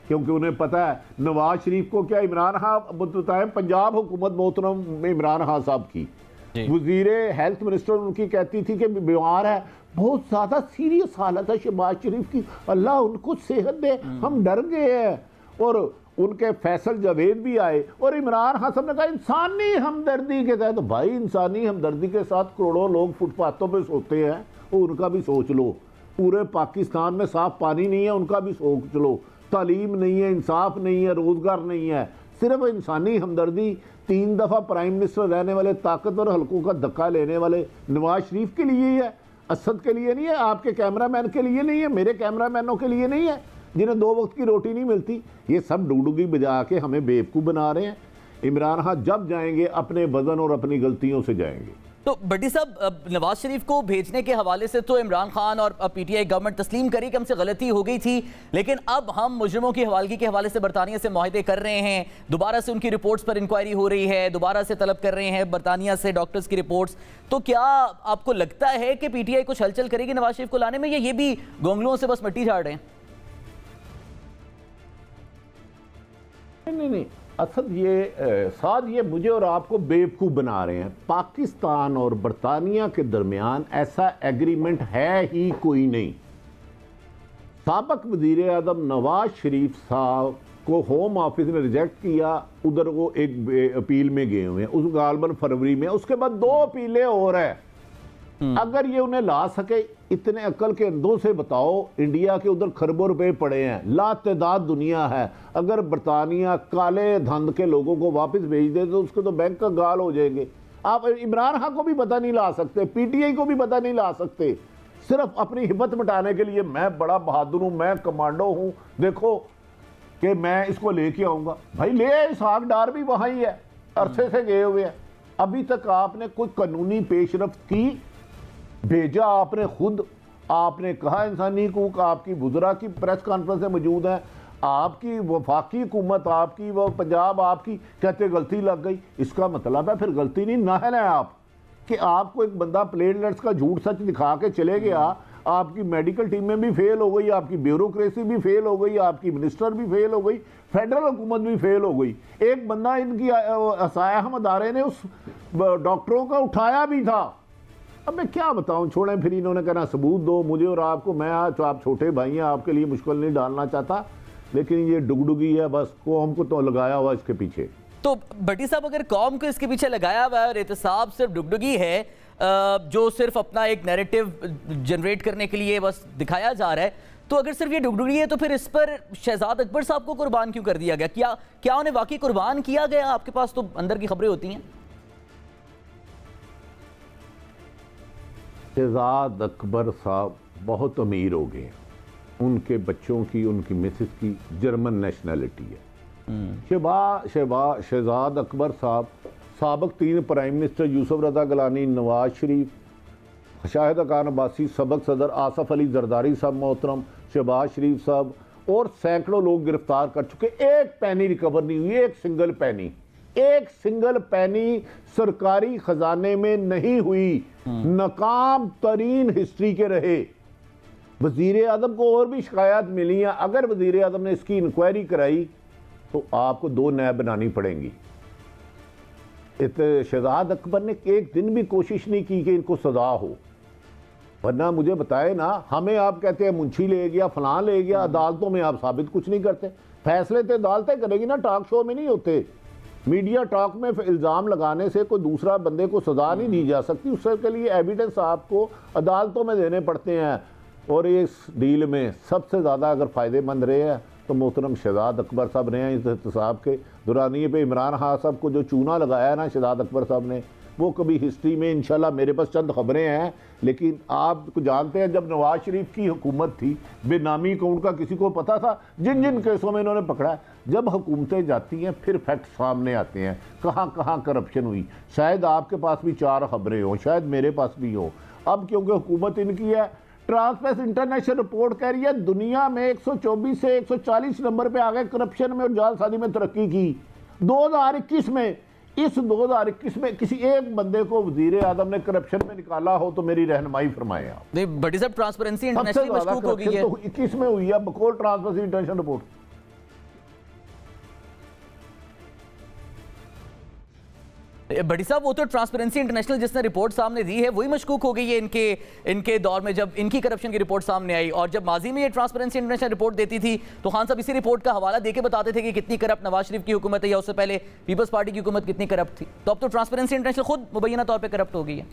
क्योंकि उन्हें पता है नवाज शरीफ को क्या इमरान खान बताएं, पंजाब हुकूमत मोहतरम इमरान खान साहब की वजीरे हेल्थ मिनिस्टर उनकी कहती थी कि बीमार है, बहुत ज़्यादा सीरियस हालत है शहबाज शरीफ की, अल्लाह उनको सेहत दे, हम डर गए हैं। और उनके फैसल जावेद भी आए और इमरान खान साहब ने कहा इंसानी हमदर्दी के तहत, तो भाई इंसानी हमदर्दी के साथ करोड़ों लोग फुटपाथों पे सोते हैं, वो उनका भी सोच लो। पूरे पाकिस्तान में साफ पानी नहीं है, उनका भी सोच लो। तालीम नहीं है, इंसाफ नहीं है, रोज़गार नहीं है, सिर्फ इंसानी हमदर्दी। 3 दफ़ा प्राइम मिनिस्टर रहने वाले ताकतवर हल्कों का धक्का लेने वाले नवाज शरीफ के लिए ही है, असद के लिए नहीं है, आपके कैमरामैन के लिए नहीं है, मेरे कैमरामैनों के लिए नहीं है, जिन्हें 2 वक्त की रोटी नहीं मिलती। ये सब डुगडुगी बजा के हमें बेवकूफ़ बना रहे हैं। इमरान खान जब जाएंगे अपने वजन और अपनी गलतियों से जाएंगे। तो भट्टी साहब, नवाज शरीफ को भेजने के हवाले से तो इमरान खान और पीटीआई गवर्नमेंट तस्लीम करी कि हमसे गलती हो गई थी, लेकिन अब हम मुजरिमों की हवालगी के हवाले से बरतानिया से मुआहदे कर रहे हैं, दोबारा से उनकी रिपोर्ट्स पर इंक्वायरी हो रही है, दोबारा से तलब कर रहे हैं बरतानिया से डॉक्टर्स की रिपोर्ट्स। तो क्या आपको लगता है कि पीटीआई कुछ हलचल करेगी नवाज शरीफ को लाने में, या ये भी गोंगलुओं से बस मिट्टी झाड़ रहे हैं? नहीं, असद ये मुझे और आपको बेवकूफ़ बना रहे हैं। पाकिस्तान और बरतानिया के दरमियान ऐसा एग्रीमेंट है ही कोई नहीं। साबिक वज़ीर आज़म नवाज शरीफ साहब को होम ऑफिस ने रिजेक्ट किया, उधर वो एक अपील में गए हुए हैं, उस गालबन फरवरी में, उसके बाद 2 अपीलें और है। अगर ये उन्हें ला सके, इतने अकल के अंधों से बताओ, इंडिया के उधर खरबों रुपए पड़े हैं, लातेदाद दुनिया है, अगर बरतानिया काले धंध के लोगों को वापस भेज दे तो उसके तो बैंक का गाल हो जाएंगे। आप इमरान खान को भी पता नहीं ला सकते, पीटीआई को भी पता नहीं ला सकते, सिर्फ अपनी हिम्मत मिटाने के लिए मैं बड़ा बहादुर हूं, मैं कमांडो हूं, देखो कि मैं इसको लेके आऊंगा। भाई ले आए, इसहाक डार भी वहां ही है, अरसे से गए हुए हैं, अभी तक आपने कोई कानूनी पेशरफ्त की? भेजा आपने खुद, आपने कहा इंसानी हकूक, आपकी वुज़रा की प्रेस कॉन्फ्रेंस में मौजूद है, आपकी वफाकी हुकूमत आपकी, वो पंजाब आपकी, कहते गलती लग गई। इसका मतलब है फिर गलती नहीं नाहल है आप, कि आपको एक बंदा प्लेटलेट्स का झूठ सच दिखा के चले गया, आपकी मेडिकल टीमें भी फेल हो गई, आपकी ब्यूरोक्रेसी भी फेल हो गई, आपकी मिनिस्टर भी फेल हो गई, फेडरल हुकूमत भी फेल हो गई। एक बंदा इनकी असायहम अदारे ने उस डॉक्टरों का उठाया भी था। अब मैं क्या बताऊं, छोड़ें, फिर इन्होंने कहना सबूत दो मुझे और आपको, मैं आज आप छोटे भाई हैं, आपके लिए मुश्किल नहीं डालना चाहता, लेकिन ये डुगडुगी है, बस कौम को तो लगाया हुआ इसके पीछे। तो भट्टी साहब, अगर कौम को इसके पीछे लगाया हुआ है और एहतसाब सिर्फ डुगडुगी है, जो सिर्फ अपना एक नैरेटिव जनरेट करने के लिए बस दिखाया जा रहा है, तो अगर सिर्फ ये डुगडुगी है तो फिर इस पर शहजाद अकबर साहब को कुर्बान क्यों कर दिया गया? क्या उन्हें वाकई कुर्बान किया गया? आपके पास तो अंदर की खबरें होती हैं। शहजाद अकबर साहब बहुत अमीर हो गए, उनके बच्चों की, उनकी मिसेस की जर्मन नेशनैलिटी है। शहजाद अकबर साहब साबिक 3 प्राइम मिनिस्टर यूसुफ रज़ा गिलानी, नवाज शरीफ, शाहिद खान अब्बासी, सबक सदर आसफ अली जरदारी साहब मोहतरम, शहबाज शरीफ साहब और सैकड़ों लोग गिरफ्तार कर चुके, एक पैनी रिकवर नहीं हुई, एक सिंगल पैनी सरकारी खजाने में नहीं हुई, नाकाम तरीन हिस्ट्री के रहे। वजीर आजम को और भी शिकायत मिली है, अगर वजीर आजम ने इसकी इंक्वायरी कराई तो आपको 2 नैब बनानी पड़ेंगी। शहजाद अकबर ने एक दिन भी कोशिश नहीं की कि इनको सजा हो, वरना मुझे बताए ना, हमें आप कहते हैं मुंशी ले गया, फलां ले गया, अदालतों में आप साबित कुछ नहीं करते, फैसले तो अदालतें करेगी ना, टॉक शो में नहीं होते। मीडिया टॉक में इल्ज़ाम लगाने से कोई दूसरा बंदे को सजा नहीं दी जा सकती, उसके लिए एविडेंस आपको अदालतों में देने पड़ते हैं। और इस डील में सबसे ज़्यादा अगर फ़ायदेमंद रहे हैं तो मोहतरम शहजाद अकबर साहब रहे हैं। इस एहतसाब के दुरानिए पे इमरान खान साहब को जो चूना लगाया ना शहजाद अकबर साहब ने, वो कभी हिस्ट्री में इंशाल्लाह, मेरे पास चंद खबरें हैं, लेकिन आप जानते हैं जब नवाज शरीफ की हुकूमत थी, बेनामी अकाउंट का किसी को पता था? जिन जिन केसों में इन्होंने पकड़ा है, जब हुकूमतें जाती हैं फिर फैक्ट सामने आते हैं, कहाँ कहाँ करप्शन हुई। शायद आपके पास भी 4 खबरें हो, शायद मेरे पास भी हो। अब क्योंकि हुकूमत इनकी है, ट्रांसपेरेंसी इंटरनेशनल रिपोर्ट कह रही है दुनिया में 124 से 140 नंबर पे आ गए करप्शन में और जालसाजी में तरक्की की 2021 में। इस 2021 में किसी एक बंदे को वजीर आजम ने करप्शन में निकाला हो तो मेरी रहनुमाई फरमाए आप। नहीं बड़ी साहब, ट्रांसपेरेंसी इंटरनेशनल मशकूक हो गई है तो 21 में हुई है बकौल ट्रांसपेरेंसी इंटरनेशनल रिपोर्ट। बड़ी साहब, वो तो ट्रांसपेरेंसी इंटरनेशनल जिसने रिपोर्ट सामने दी है वही मशकूक हो गई है इनके दौर में, जब इनकी करप्शन की रिपोर्ट सामने आई। और जब माजी में ये ट्रांसपेरेंसी इंटरनेशनल रिपोर्ट देती थी तो खान साहब इसी रिपोर्ट का हवाला देके बताते थे कि कितनी करप्ट नवाज शरीफ की हुकूमत है या उससे पहले पीपल्स पार्टी की हुकूमत कितनी करप्ट थी। तो अब तो ट्रांसपेरेंसी इंटरनेशनल खुद मुबैना तौर पर करप्ट हो गई है।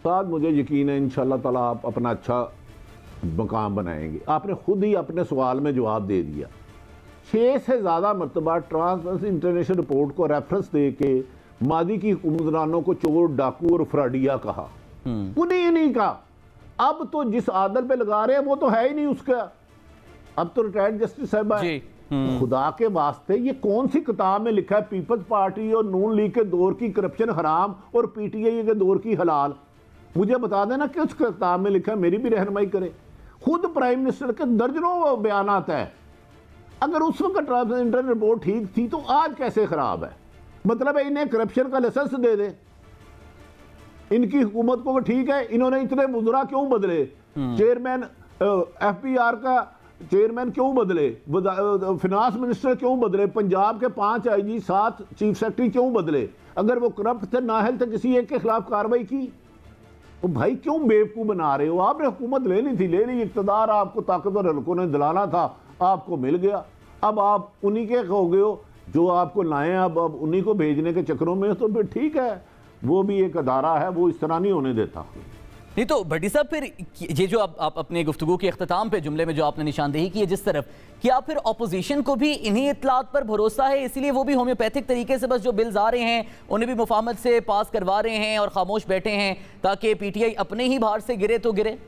साथ मुझे यकीन है इंशाअल्लाह ताला आप अपना अच्छा मकाम बनाएंगे। आपने खुद ही अपने सवाल में जवाब दे दिया। 6 से ज़्यादा मरतबा ट्रांसपेरेंसी इंटरनेशनल रिपोर्ट को रेफरेंस दे के मादी की हुक्मरानों को चोर, डाकू और फ्राडिया कहा, उन्हीं नहीं कहा। अब तो जिस आदल पे लगा रहे हैं वो तो है ही नहीं उसका, अब तो रिटायर्ड जस्टिस साहब है। खुदा के वास्ते ये कौन सी किताब में लिखा है पीपल्स पार्टी और नून लीग के दौर की करप्शन हराम और पीटीआई के दौर की हलाल? मुझे बता देना कि उस किताब में लिखा है, मेरी भी रहनुमाई करे। खुद प्राइम मिनिस्टर के दर्जनों बयान आता है। अगर उस वक्त ट्रांसपेरेंसी इंटरनेशनल रिपोर्ट ठीक थी तो आज कैसे खराब है? मतलब है इन्हें करप्शन का लाइसेंस दे दे। इनकी हुकूमत को ठीक है, इन्होंने इतने मुजरा क्यों बदले? चेयरमैन एफबीआर का चेयरमैन क्यों बदले? फिनांस मिनिस्टर क्यों बदले? पंजाब के 5 आईजी 7 चीफ सेक्रेटरी क्यों बदले? अगर वो करप्ट थे, नाहल थे, किसी एक के खिलाफ कार्रवाई की? तो भाई क्यों बेवकूफ बना रहे हो? आपने हुकूमत लेनी थी, ले ली, इक़्तिदार आपको ताकतवर हल्कों ने दिलाना था, आपको मिल गया। अब आप उन्हीं के हो गए हो जो आपको लाएं, अब उन्हीं को भेजने के चक्करों में। तो फिर ठीक है, वो भी एक अदारा है, वो इस तरह नहीं होने देता। नहीं तो भट्टी साहब, फिर ये जो आप अपने गुफ्तगू के अख्ताम पे जुमले में जो आपने निशानदेही की है जिस तरफ, क्या फिर अपोजिशन को भी इन्हीं इत्तलात पर भरोसा है, इसीलिए वो भी होम्योपैथिक तरीके से बस जो बिल्स आ रहे हैं उन्हें भी मुफाहमत से पास करवा रहे हैं और खामोश बैठे हैं ताकि पीटीआई अपने ही बाहर से गिरे तो गिरे?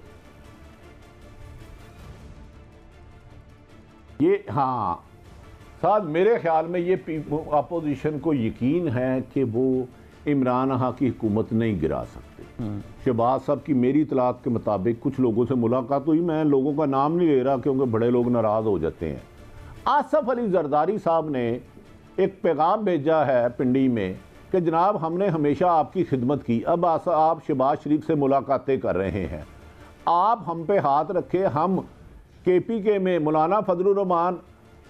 ये हाँ साथ मेरे ख्याल में ये अपोजिशन को यकीन है कि वो इमरान खान की हुकूमत नहीं गिरा सकते। शहबाज साहब की मेरी इतलात के मुताबिक कुछ लोगों से मुलाकात हुई, मैं लोगों का नाम नहीं ले रहा क्योंकि बड़े लोग नाराज़ हो जाते हैं। आसफ अली जरदारी साहब ने एक पैगाम भेजा है पिंडी में कि जनाब हमने हमेशा आपकी खिदमत की, अब आप शहबाज शरीफ से मुलाकातें कर रहे हैं, आप हम पे हाथ रखे, हम KPK में मौलाना फजलुर रहमान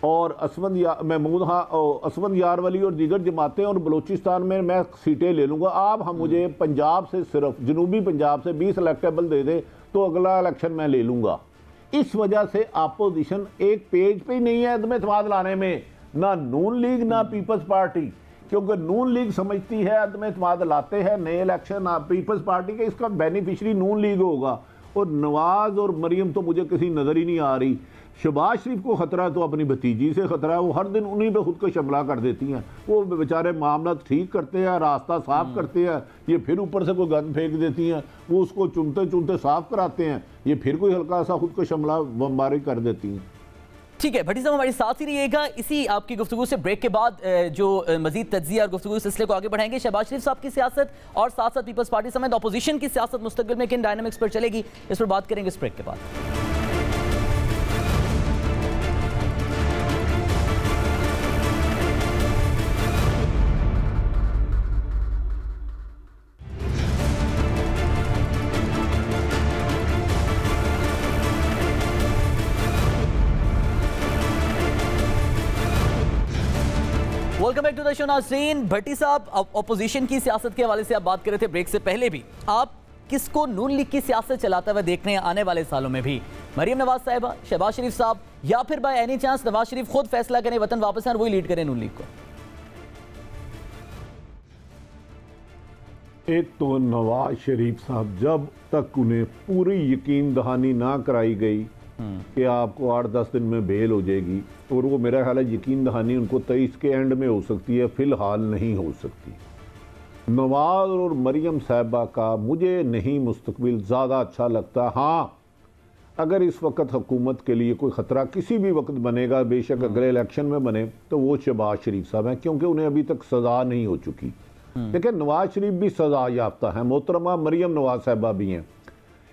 और असवंद यारवली और दीगर जमातें और बलूचिस्तान में मैं सीटें ले लूँगा, हम मुझे पंजाब से सिर्फ जनूबी पंजाब से 20 इलेक्टेबल दे दे तो अगला इलेक्शन मैं ले लूँगा। इस वजह से अपोजिशन एक पेज पे ही नहीं है अदम एतमाद लाने में, ना नून लीग ना पीपल्स पार्टी, क्योंकि नून लीग समझती है अदम एतमाद लाते हैं नए इलेक्शन पीपल्स पार्टी के, इसका बेनिफिशरी नून लीग होगा। और नवाज और मरियम तो मुझे किसी नज़र ही नहीं आ रही। शहबाज शरीफ को ख़तरा है तो अपनी भतीजी से ख़तरा है, वो हर दिन उन्हीं पे खुद को शमला कर देती हैं, वो बेचारे मामला ठीक करते हैं, रास्ता साफ करते हैं, ये फिर ऊपर से कोई गंद फेंक देती हैं, वो उसको चुनते चुनते साफ कराते हैं, ये फिर कोई हल्का सा खुद को शमला बमबारी कर देती हैं। ठीक है भट्टी साहब, हमारे साथ ही रहिएगा। इसी आपकी गुफ्तगू से ब्रेक के बाद जो मजीद तज्जिया और गुफ्तगू सिलसिले को आगे बढ़ाएंगे। शहबाज शरीफ साहब की सियासत और साथ साथ पीपल्स पार्टी समेत अपोजिशन की सियासत मुस्तकबिल में किन डायनामिक्स पर चलेगी, इस पर बात करेंगे इस ब्रेक के बाद। Welcome back to the show नाज़रीन। भट्टी साहब, अपोजिशन की सियासत के हवाले से आप बात कर रहे थे ब्रेक से पहले भी, आप किसको नून लीग की सियासत चलाते हुए देख रहे हैं आने वाले सालों में भी? मरियम नवाज साहिबा, शहबाज शरीफ साहब, या फिर by any chance Nawaz Sharif खुद फैसला करें वतन वापस आए और वही लीड करें नून लीग को? एक तो नवाज शरीफ साहब जब तक उन्हें पूरी यकीन दहानी ना कराई गई कि आपको 8-10 दिन में बेल हो जाएगी, और वो मेरा ख्याल है यकीन दहानी उनको 23 के एंड में हो सकती है, फिलहाल नहीं हो सकती। नवाज और मरियम साहिबा का मुझे नहीं मुस्तकबिल ज़्यादा अच्छा लगता। हाँ, अगर इस वक्त हुकूमत के लिए कोई ख़तरा किसी भी वक्त बनेगा, बेशक अगले इलेक्शन में बने, तो वो शहबाज शरीफ साहब हैं, क्योंकि उन्हें अभी तक सज़ा नहीं हो चुकी। देखिए नवाज शरीफ भी सज़ा याफ्ता है, मोहतरमा मरियम नवाज साहिबा भी हैं।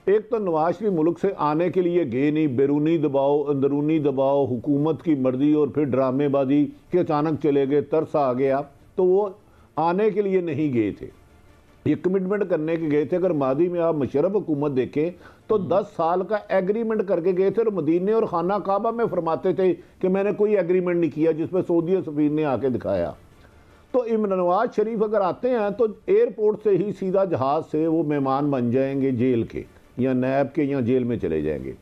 एक तो नवाज शरीफ मुल्क से आने के लिए गए नहीं, बैरूनी दबाव, अंदरूनी दबाव, हुकूमत की मर्जी और फिर ड्रामेबाजी के अचानक चले गए, तरस आ गया, तो वो आने के लिए नहीं गए थे, ये कमिटमेंट करने के गए थे। अगर मादी में आप मुशर्रफ हुकूमत देखें तो 10 साल का एग्रीमेंट करके गए थे, और मदीने और खाना काबा में फरमाते थे कि मैंने कोई एग्रीमेंट नहीं किया, जिसमें सऊदी सफीर ने आके दिखाया। तो नवाज शरीफ अगर आते हैं तो एयरपोर्ट से ही सीधा जहाज़ से वो मेहमान बन जाएंगे जेल के या नैब के, या जेल में चले जाएंगे।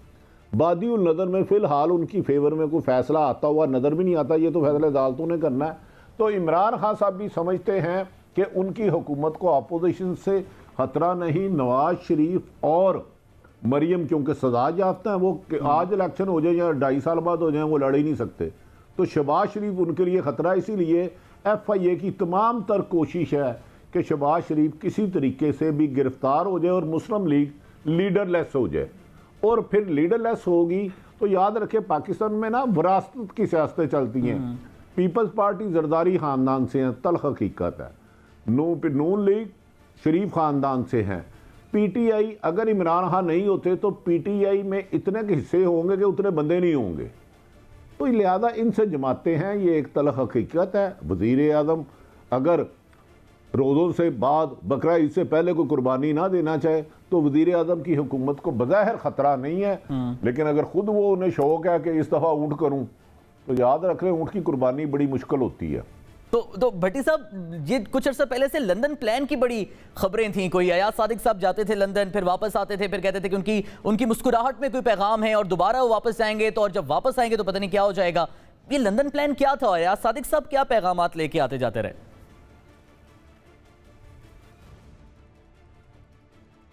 बादी उल नज़र में फ़िलहाल उनकी फेवर में कोई फ़ैसला आता हुआ नज़र भी नहीं आता, ये तो फैसला अदालतों ने करना है। तो इमरान खान साहब भी समझते हैं कि उनकी हुकूमत को अपोजिशन से ख़तरा नहीं, नवाज शरीफ और मरियम क्योंकि सजा याफ्ता हैं, वो आज इलेक्शन हो जाए या 2.5 साल बाद हो जाए, वो लड़ ही नहीं सकते। तो शहबाज शरीफ उनके लिए ख़तरा, इसीलिए FIA की तमाम तर कोशिश है कि शहबाज शरीफ किसी तरीके से भी गिरफ्तार हो जाए और मुस्लिम लीग लीडरलेस हो जाए। और फिर लीडरलेस होगी तो याद रखें पाकिस्तान में ना विरासत की सियासतें चलती हैं। पीपल्स पार्टी जरदारी ख़ानदान से हैं, तल्ख हकीकत है। नून लीग शरीफ ख़ानदान से हैं। PTI अगर इमरान खान नहीं होते तो PTI में इतने के हिस्से होंगे कि उतने बंदे नहीं होंगे, तो लिहाजा इनसे जमाते हैं, ये एक तल्ख हकीकत है। वज़ीर आज़म अगर रोज़ों से बाद बकरा ईद से पहले कोई कुर्बानी ना देना चाहे तो वज़ीर आज़म की हुकूमत को बज़ाहिर ख़तरा नहीं है, लेकिन अगर ख़ुद वो उन्हें शौक़ है कि इस दफ़ा ऊँट करूँ, तो याद रख रहे ऊँट की कुर्बानी बड़ी मुश्किल होती है। तो भट्टी साहब, ये कुछ अर्सा पहले से लंदन प्लान की बड़ी खबरें थीं, कोई अयाज सादिक साहब जाते थे लंदन, फिर वापस आते थे, फिर कहते थे कि उनकी मुस्कुराहट में कोई पैगाम है और दोबारा वो वापस जाएंगे, तो और जब वापस आएंगे तो पता नहीं क्या हो जाएगा। ये लंदन प्लान क्या था? अयाज सादिक साहब क्या पैगाम लेके आते जाते रहे?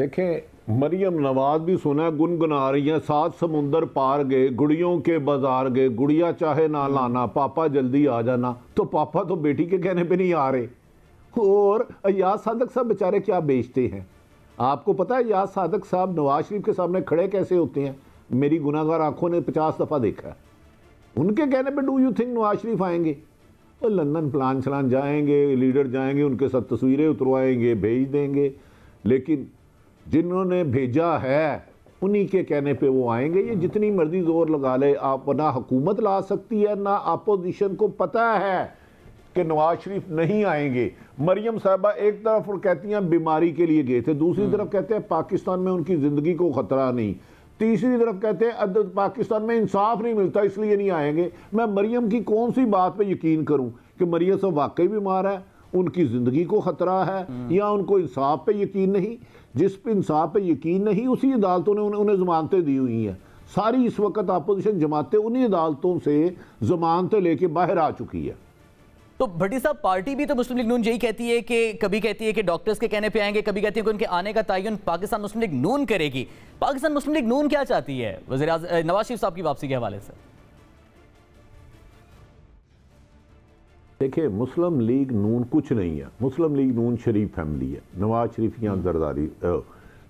देखें, मरियम नवाज भी सुना गुनगुना रही हैं, 7 समुंदर पार गए, गुड़ियों के बाजार गए, गुड़िया चाहे ना लाना, पापा जल्दी आ जाना। तो पापा तो बेटी के कहने पे नहीं आ रहे। और अयाज सादक साहब बेचारे क्या बेचते हैं? आपको पता है अयाज सादक साहब नवाज शरीफ के सामने खड़े कैसे होते हैं? मेरी गुनाहगार आंखों ने 50 दफ़ा देखा है। उनके कहने पे do you think Nawaz Sharif आएंगे? तो लंदन प्लान छलान जाएंगे, लीडर जाएंगे, उनके साथ तस्वीरें उतरवाएंगे, भेज देंगे। लेकिन जिन्होंने भेजा है उन्हीं के कहने पे वो आएंगे। ये जितनी मर्जी जोर लगा ले, आप ना हुकूमत ला सकती है ना अपोजिशन को पता है कि नवाज शरीफ नहीं आएंगे। मरियम साहबा एक तरफ कहती हैं बीमारी के लिए गए थे, दूसरी तरफ कहते हैं पाकिस्तान में उनकी ज़िंदगी को ख़तरा नहीं, तीसरी तरफ कहते हैं पाकिस्तान में इंसाफ नहीं मिलता इसलिए नहीं आएंगे। मैं मरियम की कौन सी बात पे यकीन करूं कि मरियम साहब वाकई बीमार है, उनकी ज़िंदगी को ख़तरा है, या उनको इंसाफ पे यकीन नहीं? जिस पे इंसाफ पे यकीन नहीं उसी अदालतों ने उन्हें ज़मानतें दी हुई हैं। सारी इस वक्त अपोजिशन जमातें उन्हीं अदालतों से ज़मानतें लेके बाहर आ चुकी है। तो भट्टी साहब, पार्टी भी तो मुस्लिम लीग नून यही कहती है कि कभी कहती है कि डॉक्टर्स के कहने पे आएंगे, कभी कहती है कि उनके आने का तयन पाकिस्तान मुस्लिम लीग नून करेगी। पाकिस्तान मुस्लिम लीग नून क्या चाहती है नवाज शरीफ साहब की वापसी के हवाले से? देखिए, मुस्लिम लीग नून कुछ नहीं है। मुस्लिम लीग नून शरीफ फैमिली है। नवाज शरीफ या जरदारी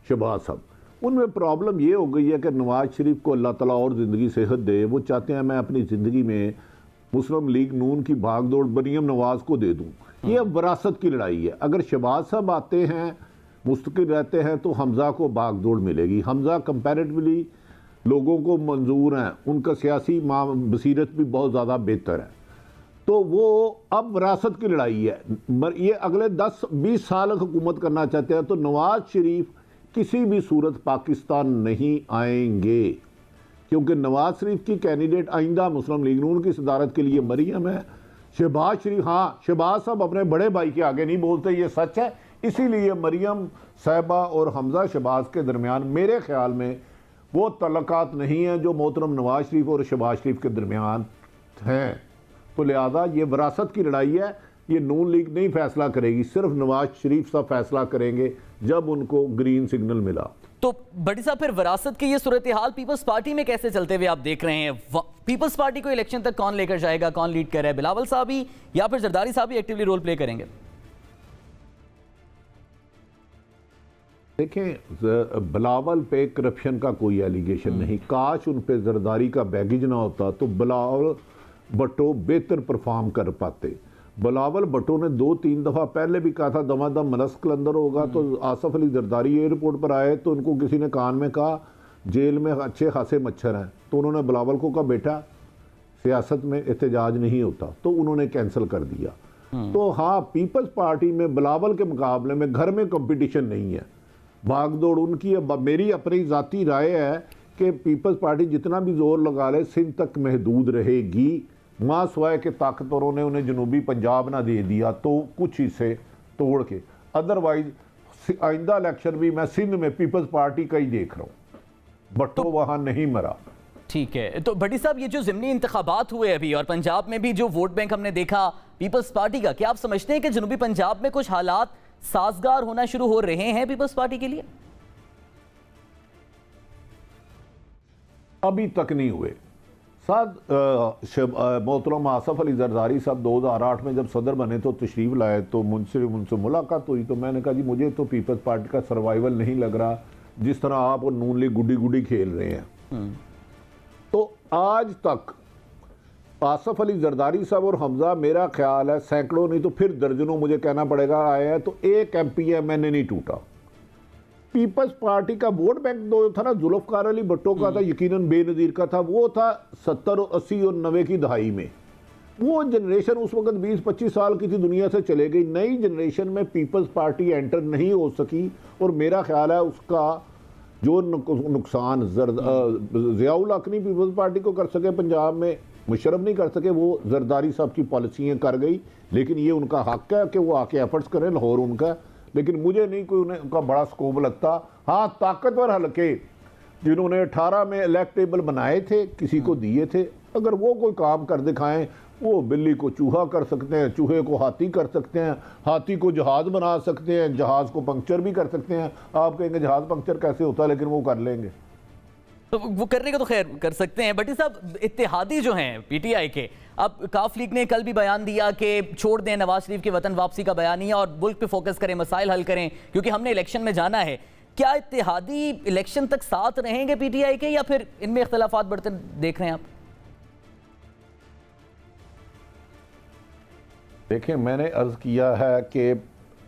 शहबाज साहब, उनमें प्रॉब्लम ये हो गई है कि नवाज शरीफ को अल्लाह ताला और ज़िंदगी सेहत दे। वो चाहते हैं मैं अपनी ज़िंदगी में मुस्लिम लीग नून की भागदौड़ मरियम नवाज को दे दूं। ये अब विरासत की लड़ाई है। अगर शहबाज साहब आते हैं, मुस्तकिल रहते हैं, तो हमज़ा को भागदौड़ मिलेगी। हमज़ा कंपैरेटिवली लोगों को मंजूर हैं, उनका सियासी बसीरत भी बहुत ज़्यादा बेहतर है। तो वो अब विरासत की लड़ाई है। ये अगले 10-20 साल हुकूमत करना चाहते हैं, तो नवाज शरीफ किसी भी सूरत पाकिस्तान नहीं आएंगे, क्योंकि नवाज शरीफ की कैंडिडेट आइंदा मुस्लिम लीग नून की सदारत के लिए मरियम है। शहबाज शरीफ, हाँ, शहबाज साहब अपने बड़े भाई के आगे नहीं बोलते, ये सच है। इसीलिए मरियम साहिबा और हमजा शहबाज के दरमियान मेरे ख्याल में वो तल्लुकात नहीं है जो मोहतरम नवाज शरीफ और शहबाज शरीफ के दरमियान हैं। तो लिहाजा ये विरासत की लड़ाई है। ये नून लीग नहीं फैसला करेगी, सिर्फ नवाज शरीफ साहब फैसला करेंगे जब उनको ग्रीन सिग्नल मिला। तो भट्टी साहब, फिर विरासत की ये सूरत हाल पीपल्स पार्टी में कैसे चलते हुए आप देख रहे हैं? पीपल्स पार्टी को इलेक्शन तक कौन लेकर जाएगा, कौन लीड कर रहा है? बिलावल साहब ही या फिर जरदारी साहब ही एक्टिवली रोल प्ले करेंगे? देखें, बिलावल पे करप्शन का कोई एलिगेशन नहीं। काश उन पे जरदारी का बैगेज ना होता तो बिलावल भट्टो बेहतर परफॉर्म कर पाते। बिलावल भट्टो ने 2-3 दफ़ा पहले भी कहा था दमादम मलस कलंदर होगा, तो आसफ अली जरदारी एयरपोर्ट पर आए तो उनको किसी ने कान में कहा जेल में अच्छे खासे मच्छर हैं, तो उन्होंने बिलावल को कहा बेटा सियासत में एहतजाज नहीं होता, तो उन्होंने कैंसिल कर दिया। तो हाँ, पीपल्स पार्टी में बिलावल के मुकाबले में घर में कंपटीशन नहीं है, भागदौड़ उनकी है। मेरी अपनी ज़ाती राय है कि पीपल्स पार्टी जितना भी जोर लगा ले सिंध तक महदूद रहेगी। माँ सवाए के ताकतवरों ने उन्हें जनूबी पंजाब ना दे दिया तो कुछ हिस्से तोड़ के, अदरवाइज आइंदा इलेक्शन भी मैं सिंध में पीपल्स पार्टी का ही देख रहा हूँ। भट्टो वहाँ नहीं मरा। ठीक है, तो भट्टी साहब, ये जो ज़िमनी इंतखाबात हुए अभी और पंजाब में भी जो वोट बैंक हमने देखा पीपल्स पार्टी का, क्या आप समझते हैं कि जनूबी पंजाब में कुछ हालात साजगार होना शुरू हो रहे हैं पीपल्स पार्टी के लिए? अभी तक नहीं हुए। मोहतरम आसफ अली जरदारी साहब 2008 में जब सदर बने तो तशरीफ़ लाए, तो मुझसे मुलाकात हुई, तो मैंने कहा जी मुझे तो पीपल्स पार्टी का सर्वाइवल नहीं लग रहा, जिस तरह आप और नून लीग गुड्डी गुड्डी खेल रहे हैं। तो आज तक आसफ अली जरदारी साहब और हमजा, मेरा ख्याल है सैकड़ों नहीं तो फिर दर्जनों मुझे कहना पड़ेगा आया है, तो एक MPM नहीं टूटा। पीपल्स पार्टी का वोट बैंक दो था ना, जुल्फ़िकार अली भट्टो का था, यकीनन बेनज़ीर का था, वो था 70, 80 और 90 की दहाई में। वो जनरेशन उस वक्त 20-25 साल की थी, दुनिया से चले गई। नई जनरेशन में पीपल्स पार्टी एंटर नहीं हो सकी, और मेरा ख्याल है उसका जो नुकसान ज़ियाउल हक नहीं पीपल्स पार्टी को कर सके, पंजाब में मुशर्रफ नहीं कर सके, वो जरदारी साहब की पॉलिसियाँ कर गई। लेकिन ये उनका हक है कि वो आके एफर्ट्स करें, लाहौर उनका, लेकिन मुझे नहीं कोई उनका बड़ा स्कोप लगता। हाँ, ताकतवर हलके जिन्होंने 18 में इलेक्टेबल बनाए थे, किसी को दिए थे, अगर वो कोई काम कर दिखाएं, वो बिल्ली को चूहा कर सकते हैं, चूहे को हाथी कर सकते हैं, हाथी को जहाज़ बना सकते हैं, जहाज़ को पंक्चर भी कर सकते हैं। आप कहेंगे जहाज़ पंक्चर कैसे होता है, लेकिन वो कर लेंगे। तो वो करने का तो खैर कर सकते हैं। बट साहब इत्तेहादी जो हैं पीटीआई के, अब काफ लीग ने कल भी बयान दिया कि छोड़ दें नवाज शरीफ के वतन वापसी का बयानिया और मुल्क पे फोकस करें, मसाइल हल करें, क्योंकि हमने इलेक्शन में जाना है। क्या इत्तेहादी इलेक्शन तक साथ रहेंगे पीटीआई के, या फिर इनमें इख्तलाफात बढ़ते देख रहे हैं आप? देखिए, मैंने अर्ज किया है कि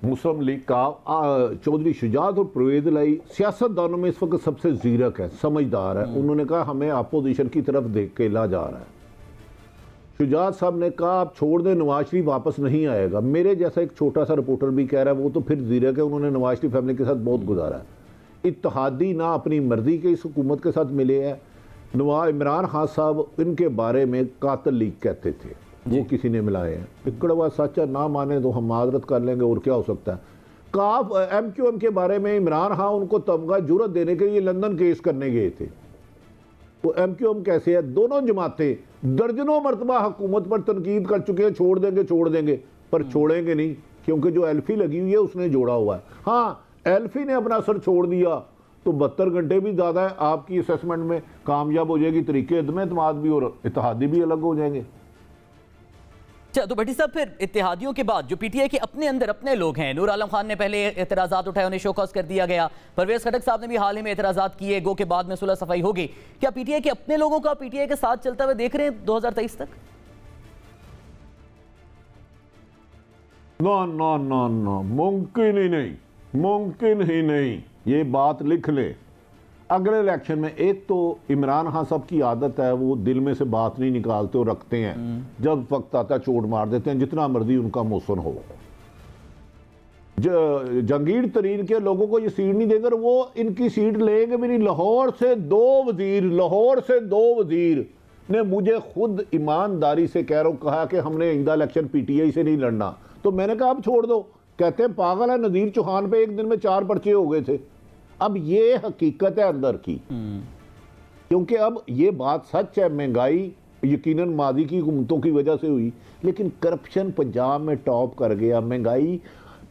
मुस्लिम लीग का चौधरी शुजात और परवेज लाई सियासतदानों में इस वक्त सबसे जीरक है, समझदार है। उन्होंने कहा हमें अपोजिशन की तरफ धकेला जा रहा है। शुजात साहब ने कहा आप छोड़ दें, नवाज शरीफ वापस नहीं आएगा। मेरे जैसा एक छोटा सा रिपोर्टर भी कह रहा है वो तो फिर जीरक है, उन्होंने नवाज शरीफ फैमिली के साथ बहुत गुजारा है। इत्तेहादी ना अपनी मर्जी के इस हुकूमत के साथ मिले हैं। इमरान खान साहब इनके बारे में कातिल लीग कहते थे, वो किसी ने मिलाए हैं। इकड़वा सच्चा ना माने तो हम माजरत कर लेंगे, और क्या हो सकता है। काफ MQM के बारे में इमरान खान उनको तमगा जुरत देने के लिए लंदन केस करने गए थे। तो MQM कैसे है, दोनों जमातें दर्जनों मरतबा हुकूमत पर तनकीद कर चुके हैं, छोड़ देंगे, पर छोड़ेंगे नहीं, क्योंकि जो एल्फी लगी हुई है उसने जोड़ा हुआ है। हाँ, एल्फी ने अपना असर छोड़ दिया तो 72 घंटे भी ज़्यादा है, आपकी असेसमेंट में कामयाब हो जाएगी, तरीके इदम एतमाद भी और इत्तेहादी भी अलग हो जाएंगे। अच्छा, तो भट्टी साहब फिर इत्तेहादियों के बाद जो पीटीआई के अपने अंदर अपने लोग हैं, नूर आलम खान ने पहले एतराज़ात उठाए, उन्हें शोकॉज कर दिया गया। परवेज खटक साहब ने भी हाल ही में एतराज़ात किए, गो के बाद में सुलह सफाई होगी। क्या पीटीआई के अपने लोगों का पीटीआई के साथ चलता हुए देख रहे हैं 2023 तक? ना, मुमकिन ही नहीं। ये बात लिख ले। अगले इलेक्शन में एक तो इमरान खान साहब की आदत है, वो दिल में से बात नहीं निकालते और रखते हैं, जब वक्त आता चोट मार देते हैं, जितना मर्जी उनका मौसम हो। जंगीर तरीन के लोगों को ये सीट नहीं देकर वो इनकी सीट लेंगे भी नहीं। लाहौर से दो वजीर ने मुझे खुद ईमानदारी से कहा कि हमने आइंदा इलेक्शन पीटीआई से नहीं लड़ना। तो मैंने कहा आप छोड़ दो। कहते हैं पागल है, नज़ीर चौहान पे एक दिन में 4 पर्चे हो गए थे। अब ये हकीकत है अंदर की, क्योंकि अब ये बात सच है, महंगाई यकीनन मादी की हुकूमतों की वजह से हुई, लेकिन करप्शन पंजाब में टॉप कर गया। महंगाई,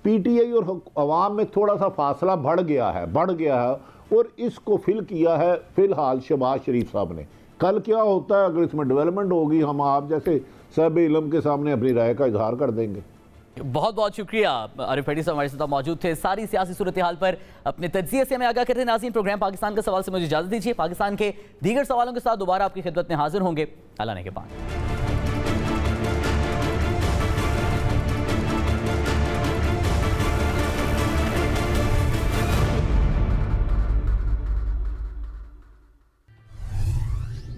पीटीआई और अवाम में थोड़ा सा फासला बढ़ गया है और इसको फिल किया है फिलहाल शहबाज शरीफ साहब ने। कल क्या होता है, अगर इसमें डेवलपमेंट होगी, हम आप जैसे साहिब इल्म के सामने अपनी राय का इजहार कर देंगे। बहुत बहुत शुक्रिया आरिफ भट्टी साहब हमारे साथ मौजूद थे। सारी सियासी सूरत हाल पर अपने तज्जिए से हमें आगाह करते हैं। नाज़रीन, प्रोग्राम पाकिस्तान का सवाल से मुझे इजाजत दीजिए। पाकिस्तान के दीगर सवालों के साथ दोबारा आपकी खिदमत में हाजिर होंगे अल्लाह ने के बाद।